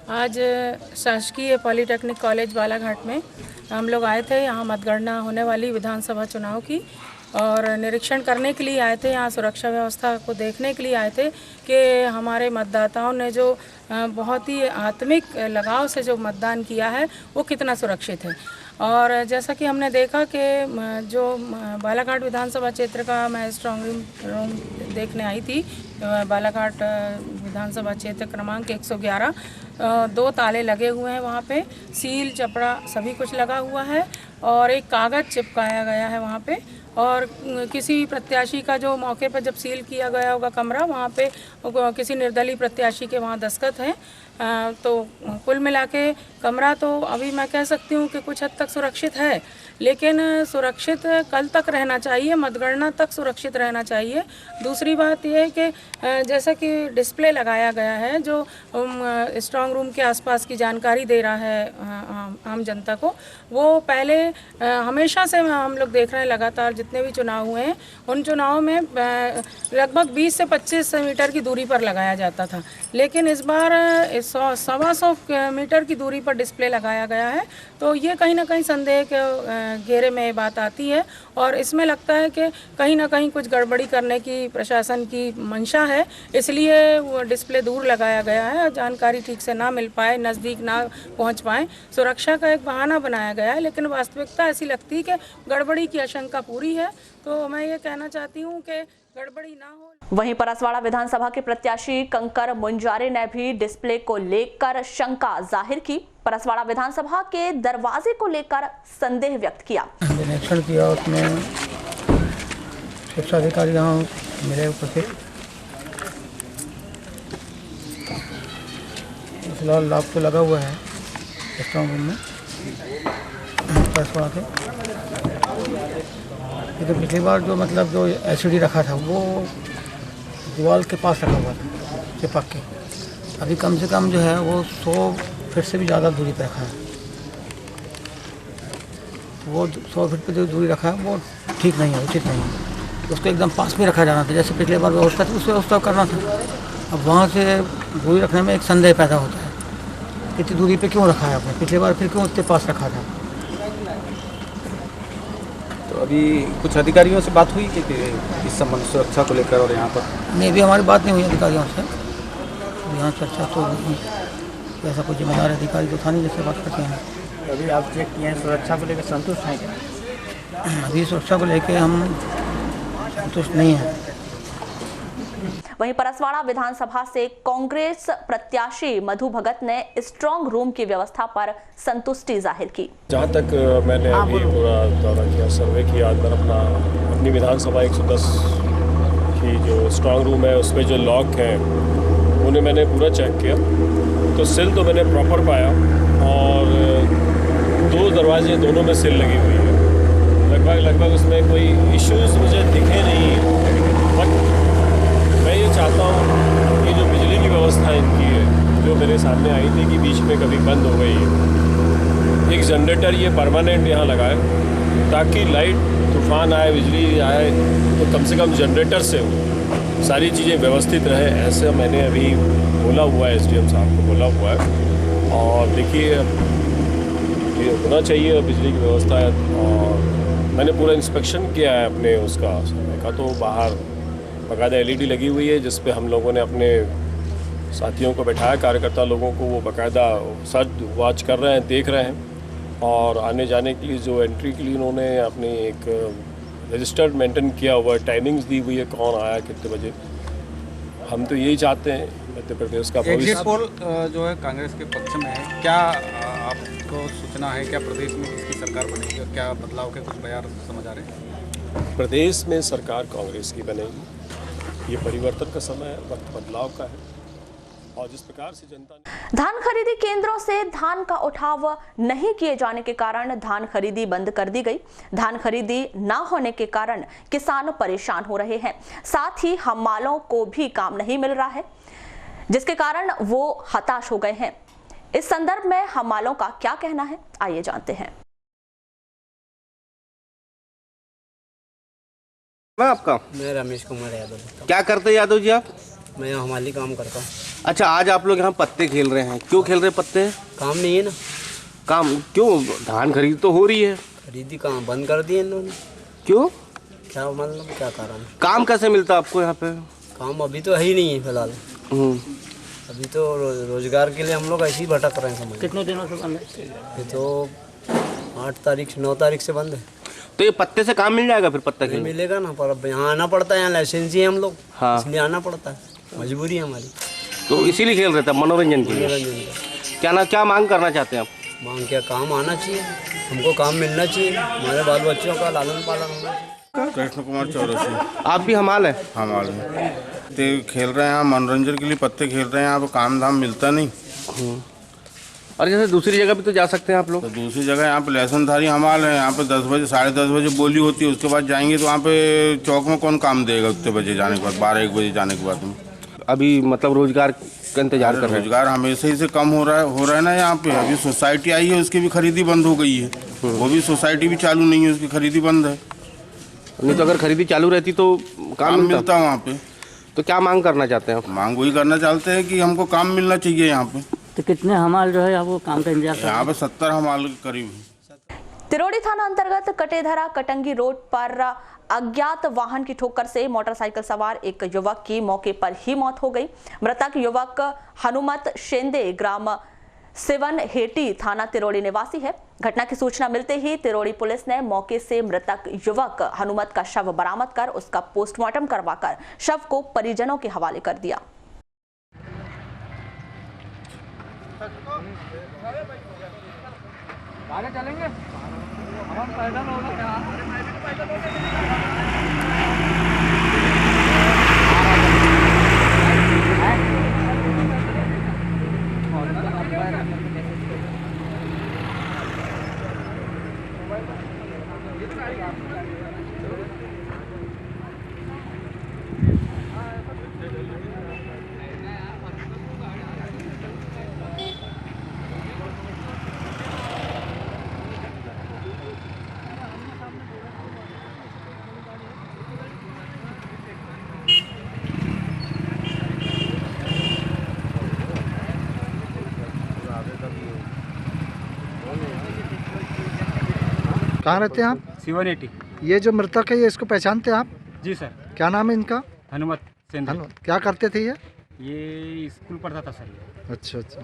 आज शासकीय पॉलिटेक्निक कॉलेज बालाघाट में हम लोग आए थे। यहाँ मतगणना होने वाली विधानसभा चुनाव की और निरीक्षण करने के लिए आए थे। यहाँ सुरक्षा व्यवस्था को देखने के लिए आए थे कि हमारे मतदाताओं ने जो बहुत ही आत्मिक लगाव से जो मतदान किया है वो कितना सुरक्षित है। और जैसा कि हमने देखा कि जो बालाघाट विधानसभा क्षेत्र का मैं स्ट्रांग रूम देखने आई थी, बालाघाट विधानसभा क्षेत्र क्रमांक 111, 2 ताले लगे हुए हैं वहाँ पे, सील चपड़ा सभी कुछ लगा हुआ है और एक कागज़ चिपकाया गया है वहाँ पे। और किसी प्रत्याशी का जो मौके पर जब सील किया गया होगा कमरा, वहाँ पे किसी निर्दलीय प्रत्याशी के वहाँ दस्तखत हैं। तो कुल मिला के कमरा तो अभी मैं कह सकती हूँ कि कुछ हद तक सुरक्षित है, लेकिन सुरक्षित कल तक रहना चाहिए, मतगणना तक सुरक्षित रहना चाहिए। दूसरी बात यह है कि जैसा कि डिस्प्ले लगाया गया है जो स्ट्रांग रूम के आसपास की जानकारी दे रहा है आम जनता को, वो पहले हमेशा से हम लोग देख रहे हैं, लगातार जितने भी चुनाव हुए हैं उन चुनावों में लगभग 20 से 25 मीटर की दूरी पर लगाया जाता था, लेकिन इस बार 100 मीटर की दूरी पर डिस्प्ले लगाया गया है। तो ये कहीं ना कहीं संदेह के घेरे में बात आती है और इसमें लगता है कि कहीं ना कहीं कुछ गड़बड़ी करने की प्रशासन की मंशा है, इसलिए वो डिस्प्ले दूर लगाया गया है, जानकारी ठीक से ना मिल पाए, नज़दीक ना पहुंच पाए, सुरक्षा का एक बहाना बनाया गया है। लेकिन वास्तविकता ऐसी लगती है कि गड़बड़ी की आशंका पूरी है। तो मैं ये कहना चाहती हूँ कि गड़बड़ी ना हो। वहीं परसवाड़ा विधानसभा के प्रत्याशी कंकर मुंजारे ने भी डिस्प्ले को लेकर शंका जाहिर की। परसवाड़ा विधानसभा के दरवाजे को लेकर संदेह व्यक्त किया। निरीक्षण किया, उसमें शिक्षा अधिकारी यहाँ मिले उपस्थित, फिलहाल लाभ तो लगा हुआ है स्ट्रॉन्ग रूम में परसवाड़ा के। लेकिन पिछली बार जो मतलब जो एलसीडी रखा था वो दीवार के पास रखा हुआ था चिपक के। अभी कम से कम जो है वो 100 फीट से भी ज़्यादा दूरी पर रखा है। वो 100 फीट पर जो दूरी रखा है वो ठीक नहीं है, उचित नहीं है। उसको एकदम पास में रखा जाना था, जैसे पिछले बार व्यवस्था थी उस व्यवस्था करना था। अब वहाँ से दूरी रखने में एक संदेह पैदा होता है, इतनी दूरी पे क्यों रखा है आपने, पिछले बार फिर क्यों इतने पास रखा था। तो अभी कुछ अधिकारियों से बात हुई कि इस संबंध सुरक्षा को लेकर और यहाँ पर? नहीं, अभी हमारी बात नहीं हुई अधिकारियों से, यहाँ चर्चा तो नहीं। ऐसा कोई जिम्मेदार अधिकारी तो था नहीं जिससे बात करते हैं। अभी आप चेक किए हैं, सुरक्षा को लेकर संतुष्ट हैं क्या? अभी सुरक्षा को लेकर हम संतुष्ट नहीं हैं। वहीं परसवाड़ा विधानसभा से कांग्रेस प्रत्याशी मधु भगत ने स्ट्रांग रूम की व्यवस्था पर संतुष्टि जाहिर की। जहाँ तक मैंने अभी पूरा दौरा किया, सर्वे किया, अंदर अपनी विधानसभा 110 की जो स्ट्रांग रूम है उसमें जो लॉक है उन्हें मैंने पूरा चेक किया, तो सिल तो मैंने प्रॉपर पाया और 2 दरवाजे दोनों में सिल लगी हुई है। लगभग उसमें कोई इश्यूज मुझे दिखे नहीं, बट मैं ये चाहता हूँ कि जो बिजली की व्यवस्था इनकी है जो मेरे सामने आई थी कि बीच में कभी बंद हो गई है, एक जनरेटर ये परमानेंट यहाँ लगाए ताकि लाइट तूफान आए, बिजली आए तो कम से कम जनरेटर से हो, सारी चीज़ें व्यवस्थित रहे। ऐसे मैंने अभी बोला हुआ है, SDM साहब को बोला हुआ है। और देखिए ये होना चाहिए बिजली की व्यवस्था है। और मैंने पूरा इंस्पेक्शन किया है अपने उसका समय का, तो बाहर बाकायदा LED लगी हुई है जिस पे हम लोगों ने अपने साथियों को बैठाया, कार्यकर्ता लोगों को, वो बाकायदा सर्च वॉच कर रहे हैं, देख रहे हैं। और आने जाने के लिए जो एंट्री के लिए उन्होंने अपनी एक रजिस्टर्ड मेंटेन किया हुआ है, टाइमिंग्स दी हुई है, कौन आया कितने बजे। हम तो यही चाहते हैं मध्य प्रदेश का भविष्य। एग्जिट पोल जो है कांग्रेस के पक्ष में है, क्या आपको सूचना है क्या प्रदेश में किसकी सरकार बनेगी और क्या बदलाव के कुछ बयान समझ आ रहे हैं? प्रदेश में सरकार कांग्रेस की बनेगी। ये परिवर्तन का समय है, वक्त बदलाव का है। और जिस प्रकार से जनता ने धान खरीदी केंद्रों से धान का उठाव नहीं किए जाने के कारण धान खरीदी बंद कर दी गई। धान खरीदी न होने के कारण किसान परेशान हो रहे हैं, साथ ही हमालों को भी काम नहीं मिल रहा है, जिसके कारण वो हताश हो गए हैं। इस संदर्भ में हमालों का क्या कहना है, आइए जानते हैं। आपका? मैं रमेश कुमार यादव। क्या करते हैं यादव जी आप? मैं हमाली काम करता हूँ। अच्छा, आज आप लोग यहाँ पत्ते खेल रहे हैं, क्यों खेल रहे हैं पत्ते? काम नहीं है ना। काम क्यों? धान खरीद तो हो रही है। खरीदी काम बंद कर दिए इन्होंने। क्यों? क्या मतलब क्या कारण? काम कैसे मिलता है आपको यहाँ पे? काम अभी तो है ही नहीं है फिलहाल। अभी तो रोजगार के लिए हम लोग ऐसे ही भटक रहे हैं। समझ कितने दिनों से बंद है? ये तो 8 तारीख 9 तारीख से बंद है। तो ये पत्ते से काम मिल जाएगा फिर? पत्ता खेलने मिलेगा ना, पर अब यहाँ आना पड़ता है, यहाँ लाइसेंस ही है हम लोग। हाँ, इसलिए आना पड़ता है, मजबूरी है हमारी। तो इसीलिए खेल रहे थे मनोरंजन के लिए? क्या मांग करना चाहते हैं आप? मांग क्या, काम आना चाहिए हमको, काम मिलना चाहिए, हमारे बाल बच्चों का लालन पालन होना चाहिए। कृष्ण कुमार चौरसी। आप भी हमाल है? हमाल है। तो खेल रहे हैं यहाँ मनोरंजन के लिए, पत्ते खेल रहे हैं, यहाँ पे काम धाम मिलता नहीं। और जैसे दूसरी जगह भी तो जा सकते हैं आप लोग? तो दूसरी जगह यहाँ पे लहसुनधारी हमाल है, यहाँ पे 10 बजे 10:30 बजे बोली होती है, उसके बाद जाएंगे तो वहाँ पे चौक में कौन काम देगा उतने बजे जाने के बाद, 12-1 बजे जाने के बाद में। अभी मतलब रोजगार का इंतजार कर रहे हैं? रोजगार हमेशा ही से कम हो रहा है ना यहाँ पे। अभी सोसाइटी आई है, उसकी भी खरीदी बंद हो गई है, वो भी सोसाइटी भी चालू नहीं है, उसकी खरीदी बंद है। नहीं तो अगर खरीदी चालू रहती तो काम मिलता वहाँ पे। तो क्या मांग करना चाहते हैं आप? मांग वही करना चाहते हैं कि हमको काम मिलना चाहिए यहाँ पे। तो कितने हमाल जो है आपको काम का इंतजार? यहाँ पे 70 हमाल के करीब है। तिरोड़ी थाना अंतर्गत कटेधरा कटंगी रोड पर अज्ञात वाहन की ठोकर से मोटरसाइकिल सवार एक युवक की मौके पर ही मौत हो गई। मृतक युवक हनुमत शेंदे ग्राम सिवन हेटी थाना तिरोड़ी निवासी है। घटना की सूचना मिलते ही तिरोड़ी पुलिस ने मौके से मृतक युवक हनुमत का शव बरामद कर उसका पोस्टमार्टम करवाकर शव को परिजनों के हवाले कर दिया। आगे चलेंगे हम पैदल होगा क्या? कहाँ रहते हैं आप? C180। ये जो मृतक है ये इसको पहचानते हैं आप? जी सर। क्या नाम है इनका? हनुमत सेंद्र। हनुमत। क्या करते थे ये स्कूल पढ़ता था सर। अच्छा अच्छा,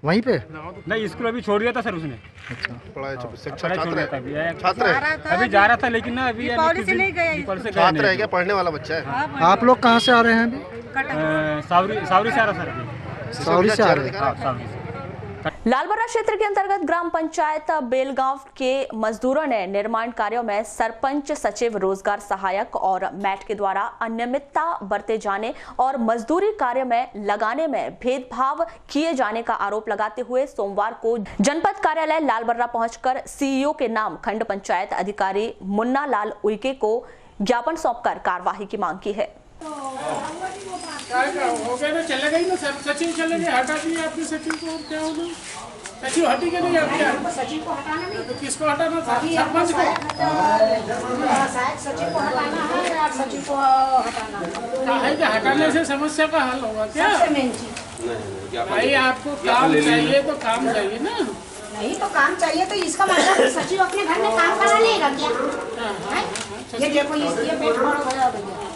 वहीं पे? नहीं, स्कूल अभी छोड़ दिया था सर उसने। अच्छा, पढ़ाई छोड़ दिया था अभी जा रहा था, लेकिन ना अभी दीपावली से नहीं गया। छात्र है क्या, पढ़ने वाला बच्चा है। आप लोग कहाँ से आ रहे हैं अभी? सावरी से आ रहा सर। सावरी से आ रहे हैं। हाँ, सावरी से। लालबर्रा क्षेत्र के अंतर्गत ग्राम पंचायत बेलगांव के मजदूरों ने निर्माण कार्यों में सरपंच, सचिव, रोजगार सहायक और मैट के द्वारा अनियमितता बरते जाने और मजदूरी कार्य में लगाने में भेदभाव किए जाने का आरोप लगाते हुए सोमवार को जनपद कार्यालय लालबर्रा पहुंचकर सीईओ के नाम खंड पंचायत अधिकारी मुन्ना लाल उइके को ज्ञापन सौंपकर कार्यवाही की मांग की है। हो गया ना, चले गई ना सचिव, चले गए, हटा दिए आपने सचिव को। और क्या होगा, सचिव हटी के नहीं आपके सचिव को हटाना नहीं तो किसको हटाना था? सरपंच को। सचिव को हटाना है या सचिव को हटाना है? कि हटाने से समस्या का हल होगा क्या? भाई आपको काम चाहिए तो काम चाहिए ना। नहीं तो काम चाहिए तो इसका मतलब सचिव अपने घर में काम करा लेगा क्या? ये देखो ये पेट खड़ा गया भैया,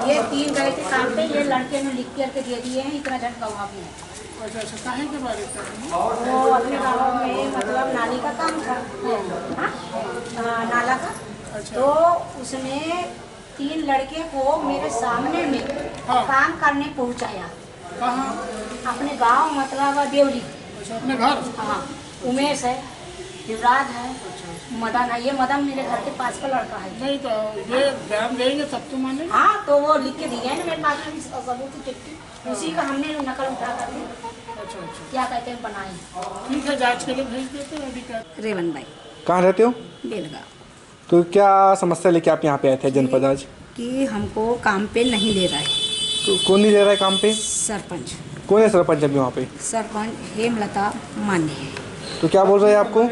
ये 3 गए थे काम पे, ये लड़के ने लिख करके दे दिए हैं, इतना झटका हुआ भी है। अच्छा, काहे के बारे में? वो अपने गाँव में मतलब नाली का काम था, नाला का। तो उसने 3 लड़के को मेरे सामने में काम करने पहुंचाया। कहाँ? अपने गांव मतलब देवली। अपने घर? हाँ, उमेश है, युवराज है, मदन है। ये मदन मेरे घर के पास का लड़का है। नहीं तो ये बयान देंगे तब तो माने। हाँ, तो वो लिख के दिए है ना मेरे पास में सबूत की चिट्ठी, उसी का हमने नकल उठा करके क्या कहते हैं बनाए। ठीक है, जांच के लिए भेज देते हैं अधिकारी। रेवन भाई। कहाँ रहते हो? बेलगांव। तो क्या समस्या लेके आप यहाँ पे आए थे जनपद आज? कि हमको काम पे नहीं ले रहा है। तो कौन नहीं ले रहा है काम पे? सरपंच। कौन है सरपंच अभी वहाँ पे? सरपंच हेमलता मान्य है। तो क्या बोल रहे हैं आपको?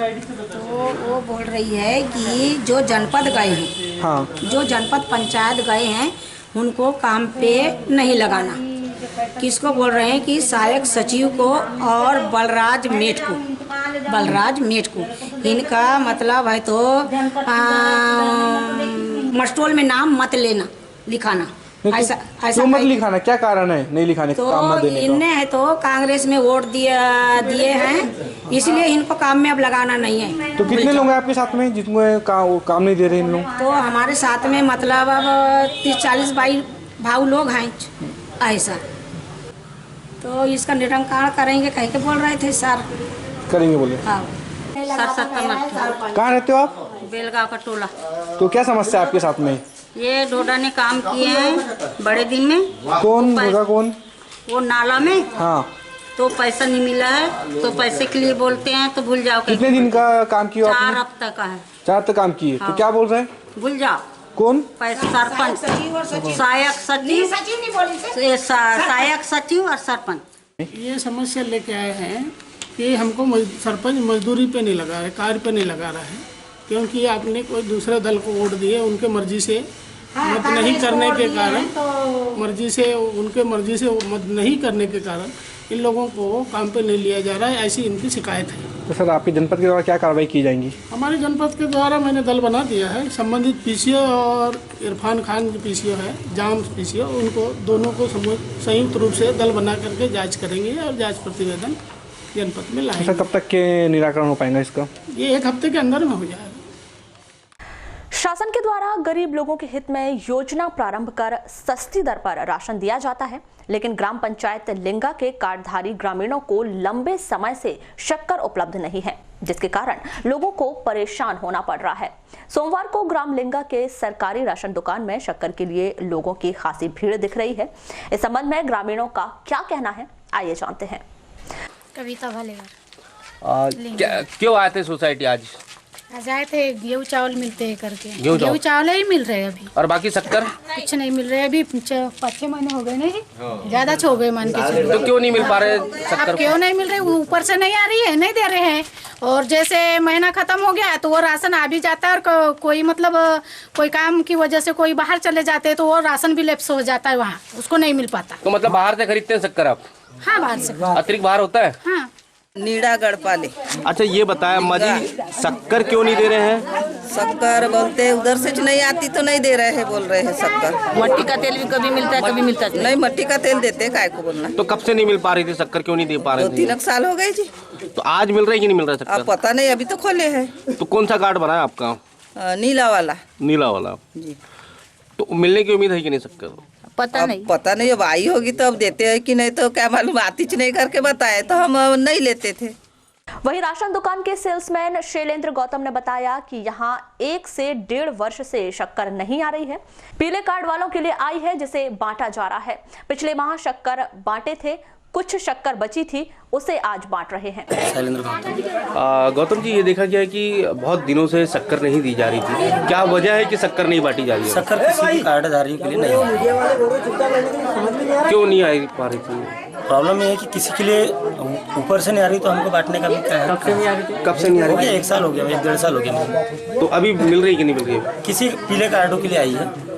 तो वो बोल रही है कि जो जनपद गए हैं, हाँ, जो जनपद पंचायत गए हैं उनको काम पे नहीं लगाना। किसको बोल रहे हैं कि सहायक सचिव को और बलराज मेट को इनका मतलब है तो मस्टोल में नाम मत लेना, लिखाना। ऐसा क्यों मत लिखाना? क्या कारण है नहीं लिखाने का? तो काम मत देने का? इनने है तो कांग्रेस में वोट दिए हैं, इसलिए इनको काम में अब लगाना नहीं है। तो कितने लोग हैं आपके साथ में जिसमें काम नहीं दे रहे इन लोग? तो हमारे साथ में मतलब अब 30-40 भाई लोग हैं ऐसा। तो इसका निरंकार करेंगे कह के बोल रहे थे सर। करेंगे बोले? हाँ। कहाँ रहते हो आप? बेलगांव का टोला। तो क्या समस्या है आपके साथ में? ये डोडा ने काम किए हैं बड़े दिन में। कौन होगा? कौन? वो नाला में। हाँ। तो पैसा नहीं मिला है, तो पैसे के लिए बोलते हैं तो भूल जाओ। कितने दिन का काम किया आपने? 4 हफ्ते का है। 4 हफ्ते काम किए। हाँ। तो क्या बोल रहे हैं? भूल जाओ। कौन? पैसा सरपंच, सहायक सचिव, सहायक सचिव और सरपंच। ये समस्या लेके आए हैं कि हमको सरपंच मजदूरी पे नहीं लगा है, कार्य पे नहीं लगा रहा है, क्योंकि आपने कोई दूसरे दल को वोट दिए, उनके मर्जी से मत नहीं करने के कारण, उनके मर्जी से मत नहीं करने के कारण इन लोगों को काम पे नहीं लिया जा रहा है, ऐसी इनकी शिकायत है। तो सर आपकी जनपद के द्वारा क्या कार्रवाई की जाएंगी? हमारी जनपद के द्वारा मैंने दल बना दिया है, संबंधित पीसीओ और इरफान खान की पीसीओ है, जाम पीसीओ, उनको दोनों को संयुक्त रूप से दल बना करके जांच करेंगे और जांच प्रतिवेदन जनपद में लाएंगे। सर कब तक के निराकरण हो पाएगा इसका? ये 1 हफ्ते के अंदर में हो जाएगा। शासन के द्वारा गरीब लोगों के हित में योजना प्रारंभ कर सस्ती दर पर राशन दिया जाता है, लेकिन ग्राम पंचायत लिंगा के कार्डधारी ग्रामीणों को लंबे समय से शक्कर उपलब्ध नहीं है, जिसके कारण लोगों को परेशान होना पड़ रहा है। सोमवार को ग्राम लिंगा के सरकारी राशन दुकान में शक्कर के लिए लोगों की खासी भीड़ दिख रही है। इस संबंध में ग्रामीणों का क्या कहना है, आइए जानते हैं। कविता भालेकर। क्यों आए थे सोसाइटी आज? आज आए थे गेहूँ चावल मिलते हैं करके। गेहूँ चावल ही मिल रहे हैं अभी। और बाकी शक्कर कुछ नहीं मिल रहे अभी। 5-6 महीने हो गए नहीं, ज्यादा हो गए मान के चलो। तो क्यों नहीं मिल पा रहे शक्कर? अब क्यों नहीं मिल रहे? ऊपर से नहीं आ रही है, नहीं दे रहे हैं। और जैसे महीना खत्म हो गया तो वो राशन आ भी जाता है, और कोई मतलब कोई काम की वजह से कोई बाहर चले जाते हैं तो वो राशन भी लैप्स हो जाता है, वहाँ उसको नहीं मिल पाता। तो मतलब बाहर से खरीदते हैं शक्कर आप? हाँ, बाहर से। अतिरिक्त बाहर होता है? हाँ। नीड़ा गढ़पाले। अच्छा ये बताया अम्मा जी, शक्कर क्यों नहीं दे रहे हैं? शक्कर बोलते उधर से नहीं आती तो नहीं दे रहे हैं, बोल रहे हैं शक्कर। मट्टी का तेल भी कभी मिलता है कभी मिलता नहीं। मट्टी का तेल देते काय को बोलना। तो कब से नहीं मिल पा रही थी शक्कर, क्यों नहीं दे पा रहे थे? 2-3 साल हो गए जी। तो आज मिल रहा है कि नहीं मिल रहा शक्कर? अब पता नहीं, अभी तो खोले है। तो कौन सा कार्ड बना है आपका? नीला वाला। नीला वाला जी। तो मिलने की उम्मीद है कि नहीं शक्कर? पता नहीं अब आई होगी तो अब देते हैं कि नहीं, तो क्या मालूम, आती नहीं करके बताए तो हम नहीं लेते थे। वहीं राशन दुकान के सेल्समैन शैलेंद्र गौतम ने बताया कि यहां 1 से 1.5 वर्ष से शक्कर नहीं आ रही है। पीले कार्ड वालों के लिए आई है, जिसे बांटा जा रहा है। पिछले माह शक्कर बांटे थे, कुछ शक्कर बची थी, उसे आज बांट रहे हैं। गौतम जी, ये देखा गया है कि बहुत दिनों से शक्कर नहीं दी जा रही थी, क्या वजह है कि शक्कर नहीं बांटी जा रही है? शक्कर किसी भी कार्डधारियों के लिए नहीं है। क्यों नहीं आ पा रही थी? प्रॉब्लम ये है कि किसी के लिए ऊपर से नहीं आ रही, तो हमको बांटने का भी क्या है? कब से नहीं आ रही थी? कब से नहीं आ रही? 1 साल हो गया, 1-1.5 साल हो गया। तो अभी मिल रही कि नहीं मिल रही? किसी पीले कार्डों के लिए आई है।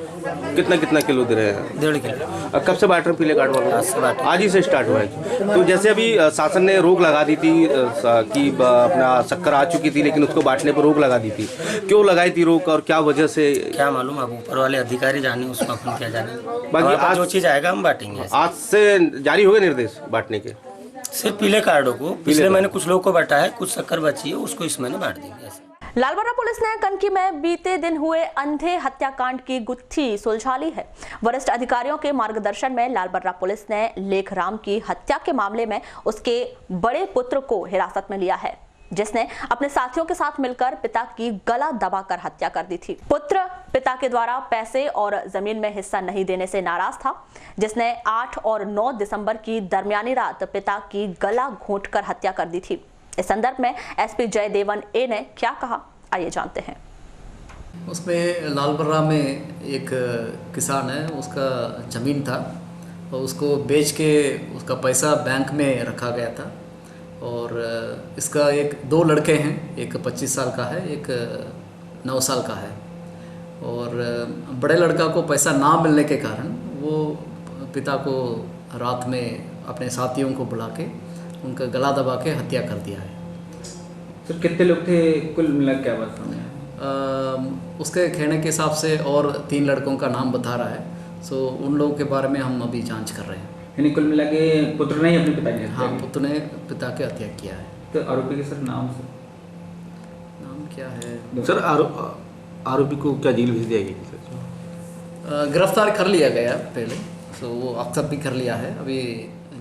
कितना किलो दे रहे हैं? 1.5 किलो। कब से बांट रहे हैं पीले कार्ड वालों? आज ही से स्टार्ट हुआ है। तो जैसे अभी शासन ने रोक लगा दी थी कि अपना शक्कर आ चुकी थी, लेकिन उसको बांटने पर रोक लगा दी थी, क्यों लगाई थी रोक और क्या वजह से? क्या मालूम, अब ऊपर वाले अधिकारी जाने, उसमें अपन क्या जाने। बाकी आज जो चीज आएगा हम बांटेंगे। आज से जारी हो गए निर्देश बांटने के? सिर्फ पीले कार्डों को। पिछले महीने कुछ लोगों को बांटा है, कुछ शक्कर बची है, उसको इस महीने बांट देंगे। लालबर्रा पुलिस ने कनकी में बीते दिन हुए अंधे हत्याकांड की गुत्थी सुलझा ली है। वरिष्ठ अधिकारियों के मार्गदर्शन में लालबर्रा पुलिस ने लेखराम की हत्या के मामले में उसके बड़े पुत्र को हिरासत में लिया है, जिसने अपने साथियों के साथ मिलकर पिता की गला दबाकर हत्या कर दी थी। पुत्र पिता के द्वारा पैसे और जमीन में हिस्सा नहीं देने से नाराज था, जिसने 8 और 9 दिसंबर की दरमियानी रात पिता की गला घोंटकर हत्या कर दी थी। इस संदर्भ में एसपी जयदेवन ए ने क्या कहा, आइए जानते हैं। उसमें लालबर्रा में एक किसान है, उसका ज़मीन था और उसको बेच के उसका पैसा बैंक में रखा गया था। और इसका 2 लड़के हैं, एक 25 साल का है, एक 9 साल का है। और बड़े लड़का को पैसा ना मिलने के कारण वो पिता को रात में अपने साथियों को बुला के उनका गला दबा के हत्या कर दिया है। सर कितने लोग थे कुल मिला, क्या बात है? उसके कहने के हिसाब से और 3 लड़कों का नाम बता रहा है। सो उन लोगों के बारे में हम अभी जांच कर रहे हैं। यानी कुल मिला के पुत्र ने ही अपने पिता की हत्या? हाँ, पुत्र ने पिता की हत्या किया है। तो आरोपी के सर नाम क्या है? सर आरोपी को क्या जेल भेज दिया गया? गिरफ्तार कर लिया गया पहले, सो वो एक्सेप्ट भी कर लिया है, अभी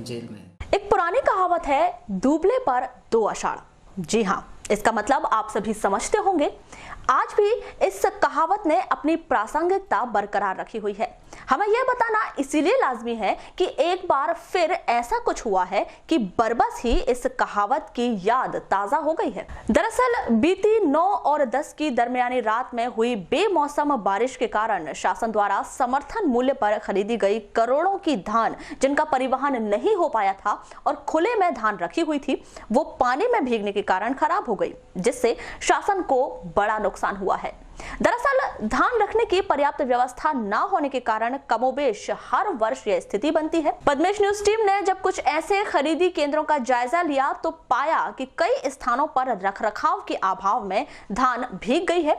जेल में। एक पुरानी कहावत है, दूबले पर 2 आषाढ़। जी हाँ, इसका मतलब आप सभी समझते होंगे। आज भी इस कहावत ने अपनी प्रासंगिकता बरकरार रखी हुई है। हमें यह बताना इसीलिए लाजमी है कि एक बार फिर ऐसा कुछ हुआ है कि बरबस ही इस कहावत की याद ताजा हो गई है। दरअसल बीती 9 और 10 की दरमियानी रात में हुई बेमौसम बारिश के कारण शासन द्वारा समर्थन मूल्य पर खरीदी गई करोड़ों की धान, जिनका परिवहन नहीं हो पाया था और खुले में धान रखी हुई थी, वो पानी में भीगने के कारण खराब हो गई, जिससे शासन को बड़ा नुकसान हुआ है। दरअसल धान रखने की पर्याप्त व्यवस्था न होने के कारण कमोबेश हर वर्ष यह स्थिति बनती है। पद्मेश न्यूज टीम ने जब कुछ ऐसे खरीदी केंद्रों का जायजा लिया तो पाया कि कई स्थानों पर रखरखाव के अभाव में धान भीग गई है।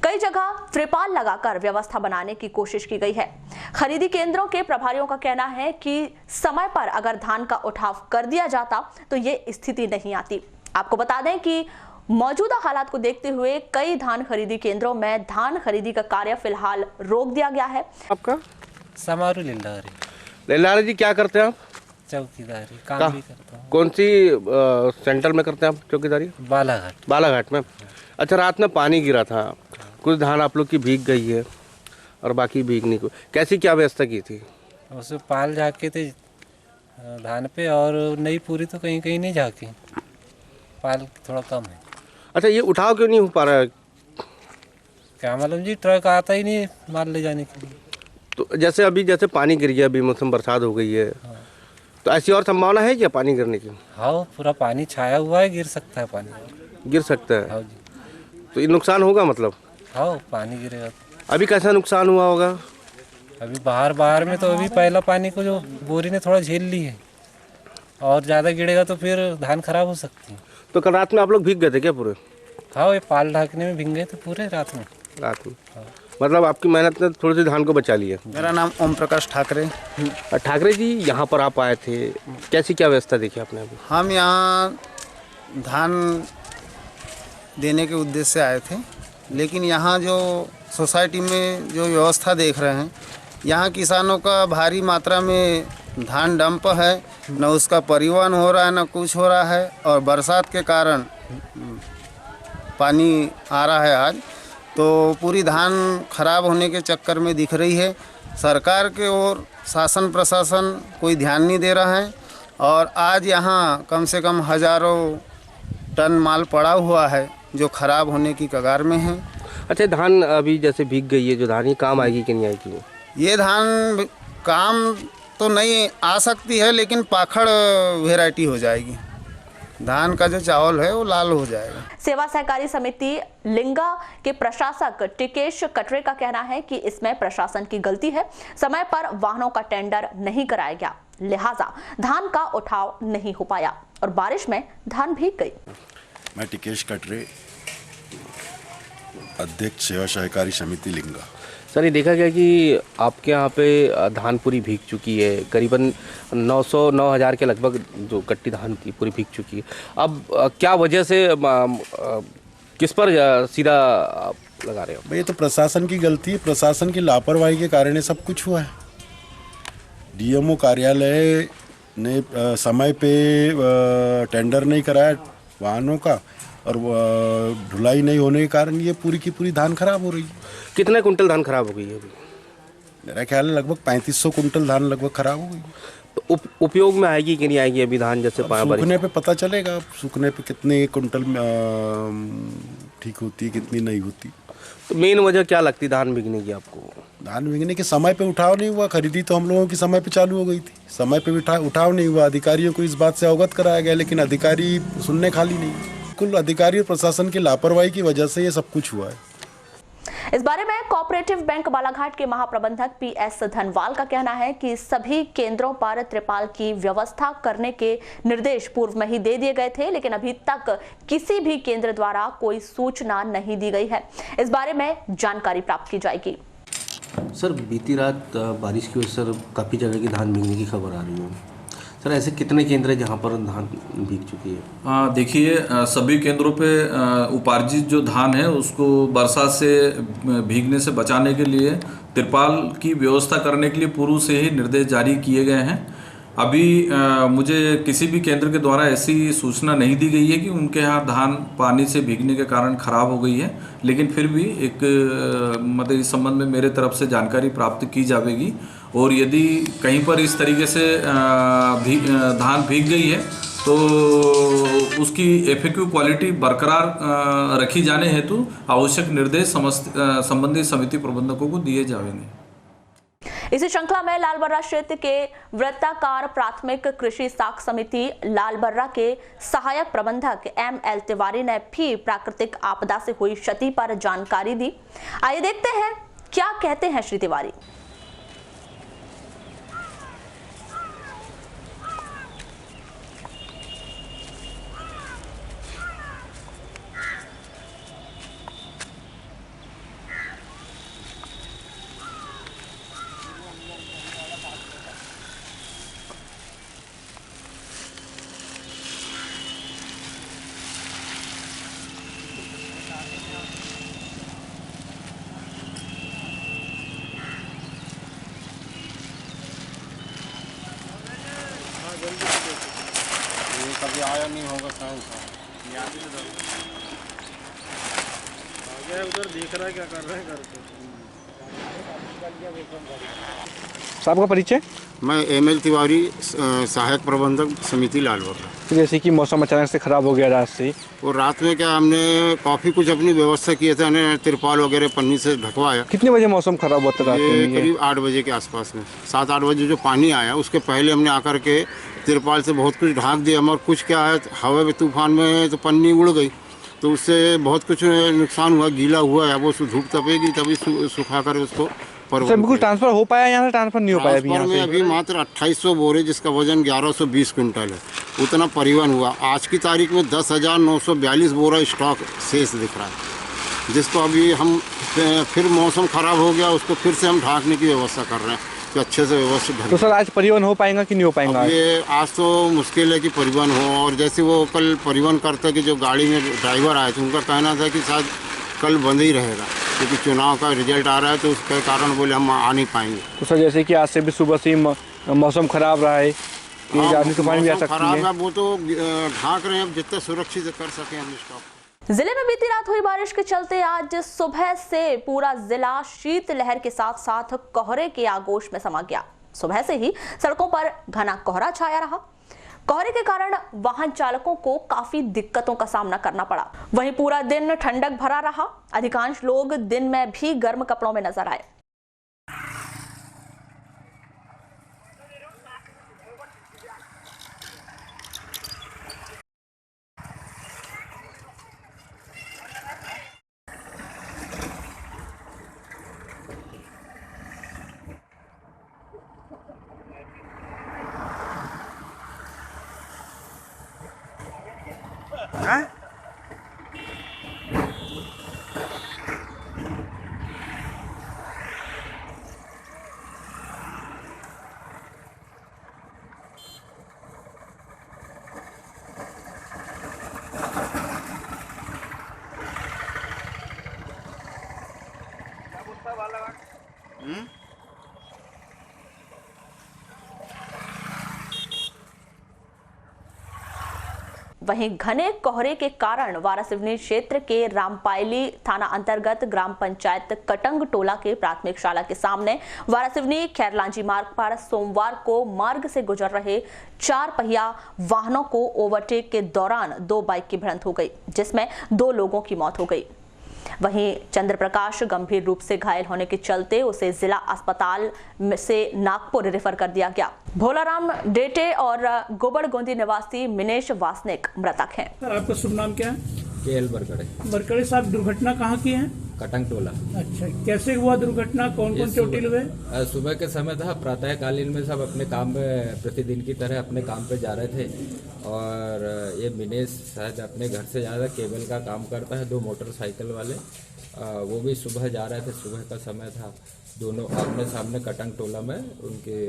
कई जगह त्रिपाल लगाकर व्यवस्था बनाने की कोशिश की गई है। खरीदी केंद्रों के प्रभारियों का कहना है कि समय पर अगर धान का उठाव कर दिया जाता तो ये स्थिति नहीं आती। आपको बता दें कि मौजूदा हालात को देखते हुए कई धान खरीदी केंद्रों में धान खरीदी का कार्य फिलहाल रोक दिया गया है। आपका समारू लिल्लारी। लिल्लारी जी, क्या करते हैं आप? चौकीदारी काम भी करता हूँ। कौन सी सेंटर में करते हैं आप चौकीदारी? बालाघाट। बालाघाट में। अच्छा, रात में पानी गिरा था, कुछ धान आप लोग की भीग गई है और बाकी भीगने को, कैसी क्या व्यवस्था की थी? उसमें पाल झाँके थे धान पे और नहीं पूरी तो कहीं कहीं नहीं झाँकी, पाल थोड़ा कम है। अच्छा, ये उठाव क्यों नहीं हो पा रहा है? क्या मालूम जी, ट्रक आता ही नहीं माल ले जाने के लिए। तो जैसे पानी गिर गया, अभी मौसम बरसात हो गई है, तो ऐसी और संभावना है क्या पानी गिरने की? हाँ, पूरा पानी छाया हुआ है, गिर सकता है पानी। गिर सकता है? हाँ जी। तो ये नुकसान होगा मतलब? हाँ, पानी गिरेगा। अभी कैसा नुकसान हुआ होगा? अभी बाहर में तो अभी पहला पानी को जो बोरी ने थोड़ा झेल ली है, और ज़्यादा गिरेगा तो फिर धान खराब हो सकती है। तो कल रात में आप लोग भीग गए थे क्या पूरे? हाँ, ये पाल ढाकने में भीग गए थे पूरे रात में। हाँ। मतलब आपकी मेहनत ने थोड़ी सी धान को बचा लिया। मेरा नाम ओम प्रकाश ठाकरे। ठाकरे जी, यहाँ पर आप आए थे, कैसी क्या व्यवस्था देखी आपने अभी? हम यहाँ धान देने के उद्देश्य से आए थे, लेकिन यहाँ जो सोसाइटी में जो व्यवस्था देख रहे हैं, यहाँ किसानों का भारी मात्रा में धान डंप है, न उसका परिवहन हो रहा है न कुछ हो रहा है, और बरसात के कारण पानी आ रहा है आज, तो पूरी धान खराब होने के चक्कर में दिख रही है। सरकार के ओर शासन प्रशासन कोई ध्यान नहीं दे रहा है, और आज यहाँ कम से कम हज़ारों टन माल पड़ा हुआ है जो खराब होने की कगार में है। अच्छा, धान अभी जैसे भीग गई है जो धान, ये काम आएगी कि नहीं आएगी? ये धान काम तो नहीं आ सकती है, लेकिन पाखड़ वेराइटी हो जाएगी। धान का जो चावल है वो लाल हो जाएगा। सेवा सहकारी समिति लिंगा के प्रशासक टिकेश कटरे का कहना है कि इसमें प्रशासन की गलती है, समय पर वाहनों का टेंडर नहीं कराया गया, लिहाजा धान का उठाव नहीं हो पाया और बारिश में धान भीग गई। मैं टिकेश कटरे, अध्यक्ष सेवा सहकारी समिति लिंगा। सर, ये देखा गया कि आपके यहाँ पे धान पूरी भीग चुकी है, करीबन 9,000 के लगभग जो कट्टी धान थी पूरी भीग चुकी है। अब क्या वजह से, किस पर सीधा लगा रहे हो? ये तो प्रशासन की गलती है, प्रशासन की लापरवाही के कारण सब कुछ हुआ है। डीएमओ कार्यालय ने समय पे टेंडर नहीं कराया वाहनों का, और ढुलाई नहीं होने के कारण ये पूरी की पूरी धान खराब हो रही है। कितने कुंटल धान खराब हो गई है अभी? मेरा ख्याल है लगभग 3500 कुंटल धान लगभग खराब हो गई। तो उपयोग में आएगी कि नहीं आएगी अभी धान? जैसे सूखने पे पता चलेगा, सूखने पे कितने कुंटल ठीक होती है, कितनी नहीं होती। तो मेन वजह क्या लगती धान बिकने की आपको? धान बिकने के समय पे उठाव नहीं हुआ। खरीदी तो हम लोगों की समय पे चालू हो गई थी, समय पे उठाव नहीं हुआ। अधिकारियों को इस बात से अवगत कराया गया, लेकिन अधिकारी सुनने खाली नहीं। कुल अधिकारी और प्रशासन की लापरवाही की वजह से ये सब कुछ हुआ है। इस बारे में कोऑपरेटिव बैंक बालाघाट के महाप्रबंधक पीएस धनवाल का कहना है कि सभी केंद्रों पर त्रिपाल की व्यवस्था करने के निर्देश पूर्व में ही दे दिए गए थे, लेकिन अभी तक किसी भी केंद्र द्वारा कोई सूचना नहीं दी गई है। इस बारे में जानकारी प्राप्त की जाएगी। सर, बीती रात बारिश की वजह से काफ़ी जगह की धान भीगने की खबर आ रही है। सर, ऐसे कितने केंद्र हैं जहाँ पर धान भीग चुकी है? देखिए, सभी केंद्रों पे उपार्जित जो धान है उसको बरसात से भीगने से बचाने के लिए तिरपाल की व्यवस्था करने के लिए पूर्व से ही निर्देश जारी किए गए हैं। अभी मुझे किसी भी केंद्र के द्वारा ऐसी सूचना नहीं दी गई है कि उनके यहाँ धान पानी से भीगने के कारण खराब हो गई है, लेकिन फिर भी एक मतलब इस संबंध में मेरे तरफ से जानकारी प्राप्त की जाएगी, और यदि कहीं पर इस तरीके से धान भीग गई है तो उसकी एफएक्यू क्वालिटी बरकरार रखी जाने हेतु आवश्यक निर्देश संबंधित समिति प्रबंधकों को दिए जाएंगे। इसी श्रृंखला में लालबर्रा क्षेत्र के वृत्ताकार प्राथमिक कृषि साख समिति लालबर्रा के सहायक प्रबंधक ML तिवारी ने भी प्राकृतिक आपदा से हुई क्षति पर जानकारी दी। आइए देखते हैं क्या कहते हैं श्री तिवारी। कभी आया नहीं होगा कहीं उधर देख रहा है क्या कर रहे हैं घर पे। आपका परिचय? मैं ML तिवारी, सहायक प्रबंधक समिति लालबर्रा। तो जैसे कि मौसम अचानक से ख़राब हो गया रात से, और रात में क्या हमने काफ़ी कुछ अपनी व्यवस्था किए थे, हमने तिरपाल वगैरह पन्नी से ढकवाया। कितने बजे मौसम ख़राब हुआ था रात में? करीब 8 बजे के आसपास में, 7-8 बजे जो पानी आया उसके पहले हमने आकर के तिरपाल से बहुत कुछ ढाँक दिया। मगर कुछ क्या है, हवा में तूफान में तो पन्नी उड़ गई, तो उससे बहुत कुछ नुकसान हुआ, गीला हुआ है। वो धूप तपेगी तभी सुखा कर उसको बिल्कुल ट्रांसफर हो पाया, यहाँ से ट्रांसफर नहीं हो पाया अभी? यहाँ में अभी मात्र 2800 बोरे, जिसका वजन 1120 क्विंटल है, उतना परिवहन हुआ। आज की तारीख में 10,942 बोरा स्टॉक शेष दिख रहा है, जिसको अभी हम फिर मौसम ख़राब हो गया, उसको फिर से हम ढाँकने की व्यवस्था कर रहे हैं कि अच्छे से व्यवस्थित। तो सर आज परिवहन हो पाएगा कि नहीं हो पाएगा? ये आज तो मुश्किल है कि परिवहन हो। और जैसे वो कल परिवहन करता कि जो गाड़ी में ड्राइवर आए थे, उनका कहना था कि शायद कल बंद ही रहेगा, क्योंकि चुनाव का रिजल्ट आ रहा है, तो उसके कारण बोले हम आ नहीं पाएंगे। तो सर जैसे कि आज से भी सुबह से मौसम खराब रहा है, आंधी तूफान भी आ सकती है। वो तो ढांक रहे हैं, जितना सुरक्षित कर सके हम स्टॉक। जिले में बीती रात हुई बारिश के चलते आज सुबह से पूरा जिला शीतलहर के साथ साथ कोहरे के आगोश में समा गया। सुबह से ही सड़कों पर घना कोहरा छाया रहा। कोहरे के कारण वाहन चालकों को काफी दिक्कतों का सामना करना पड़ा। वहीं पूरा दिन ठंडक भरा रहा। अधिकांश लोग दिन में भी गर्म कपड़ों में नजर आए। वहीं घने कोहरे के कारण वारासिवनी क्षेत्र के रामपायली थाना अंतर्गत ग्राम पंचायत कटंग टोला के प्राथमिक शाला के सामने वारासिवनी खैरलांजी मार्ग पर सोमवार को मार्ग से गुजर रहे 4 पहिया वाहनों को ओवरटेक के दौरान 2 बाइक की भिड़ंत हो गई, जिसमें 2 लोगों की मौत हो गई। वहीं चंद्र प्रकाश गंभीर रूप से घायल होने के चलते उसे जिला अस्पताल से नागपुर रेफर कर दिया गया। भोलाराम डेटे और गोबड़गोंदी निवासी मिनेश वासनिक मृतक हैं। सर आपका शुभ नाम क्या है? KL बरकड़े। बरकड़े साहब, दुर्घटना कहाँ की है? कटंग टोला। अच्छा, कैसे हुआ दुर्घटना? कौन कौन चोटिल हुए? सुबह के समय था, प्रातःकालीन में सब अपने काम में प्रतिदिन की तरह अपने काम पे जा रहे थे और ये मिनेश शायद अपने घर से जा रहा, केबल का काम करता है, 2 मोटरसाइकिल वाले वो भी सुबह जा रहे थे। सुबह का समय था, दोनों आमने सामने कटंग टोला में उनके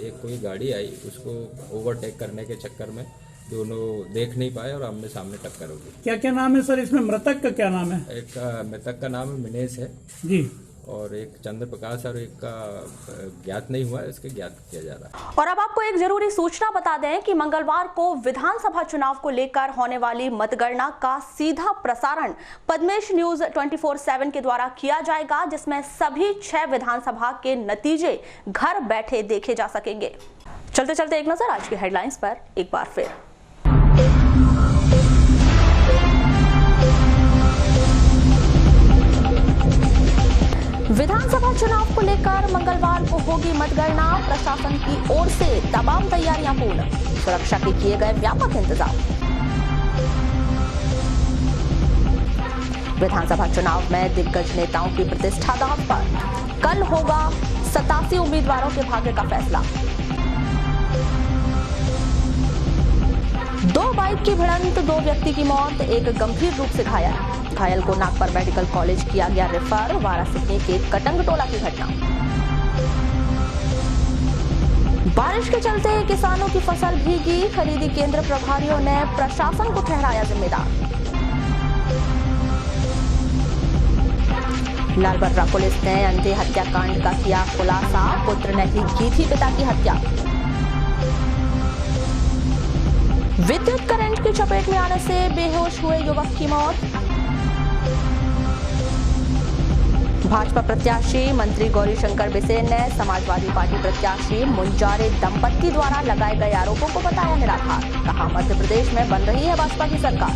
एक कोई गाड़ी आई, उसको ओवरटेक करने के चक्कर में दोनों देख नहीं पाए और आमने सामने टक्कर हो गई। क्या क्या नाम है सर इसमें? मृतक का क्या नाम है? एक मृतक का नाम मिनेश है जी, और एक चंद्र प्रकाश और एक का ज्ञात नहीं हुआ है, इसके ज्ञात किया जा रहा है। और अब आपको एक जरूरी सूचना बता दें कि मंगलवार को विधानसभा चुनाव को लेकर होने वाली मतगणना का सीधा प्रसारण पद्मेश न्यूज 24/7 के द्वारा किया जाएगा, जिसमें सभी 6 विधानसभा के नतीजे घर बैठे देखे जा सकेंगे। चलते चलते एक नजर आज की हेडलाइंस पर एक बार फिर। विधानसभा चुनाव को लेकर मंगलवार को होगी मतगणना। प्रशासन की ओर से तमाम तैयारियां पूर्ण, सुरक्षा के किए गए व्यापक इंतजाम। विधानसभा चुनाव में दिग्गज नेताओं की प्रतिष्ठा दांव पर। कल होगा 87 उम्मीदवारों के भाग्य का फैसला। 2 बाइक की भिड़ंत, 2 व्यक्ति की मौत, एक गंभीर रूप से घायल को नागपुर मेडिकल कॉलेज किया गया रेफर। वारासिवनी के कटंग टोला की घटना। बारिश के चलते किसानों की फसल भीगी, खरीदी केंद्र प्रभारियों ने प्रशासन को ठहराया जिम्मेदार। लालबर्रा पुलिस ने अंधे हत्याकांड का किया खुलासा, पुत्र ने ही की थी पिता की हत्या। विद्युत करंट की चपेट में आने से बेहोश हुए युवक की मौत। भाजपा प्रत्याशी मंत्री गौरीशंकर बिसेन ने समाजवादी पार्टी प्रत्याशी मुंजारे दंपत्ति द्वारा लगाए गए आरोपों को बताया निराधार। कहा, मध्य प्रदेश में बन रही है भाजपा की सरकार।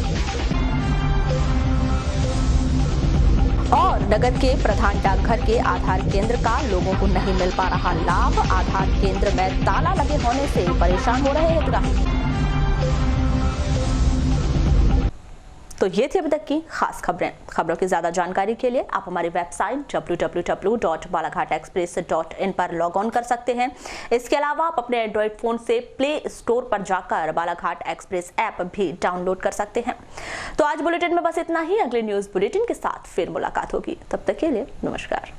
और नगर के प्रधान डाकघर के आधार केंद्र का लोगों को नहीं मिल पा रहा लाभ। आधार केंद्र में ताला लगे होने से परेशान हो रहे हितग्राही। तो ये थी अभी तक की खास खबरें। खबरों की ज्यादा जानकारी के लिए आप हमारी वेबसाइट www.balaghatexpress.in पर लॉग ऑन कर सकते हैं। इसके अलावा आप अपने एंड्रॉइड फोन से प्ले स्टोर पर जाकर बालाघाट एक्सप्रेस ऐप भी डाउनलोड कर सकते हैं। तो आज बुलेटिन में बस इतना ही। अगले न्यूज बुलेटिन के साथ फिर मुलाकात होगी। तब तक के लिए नमस्कार।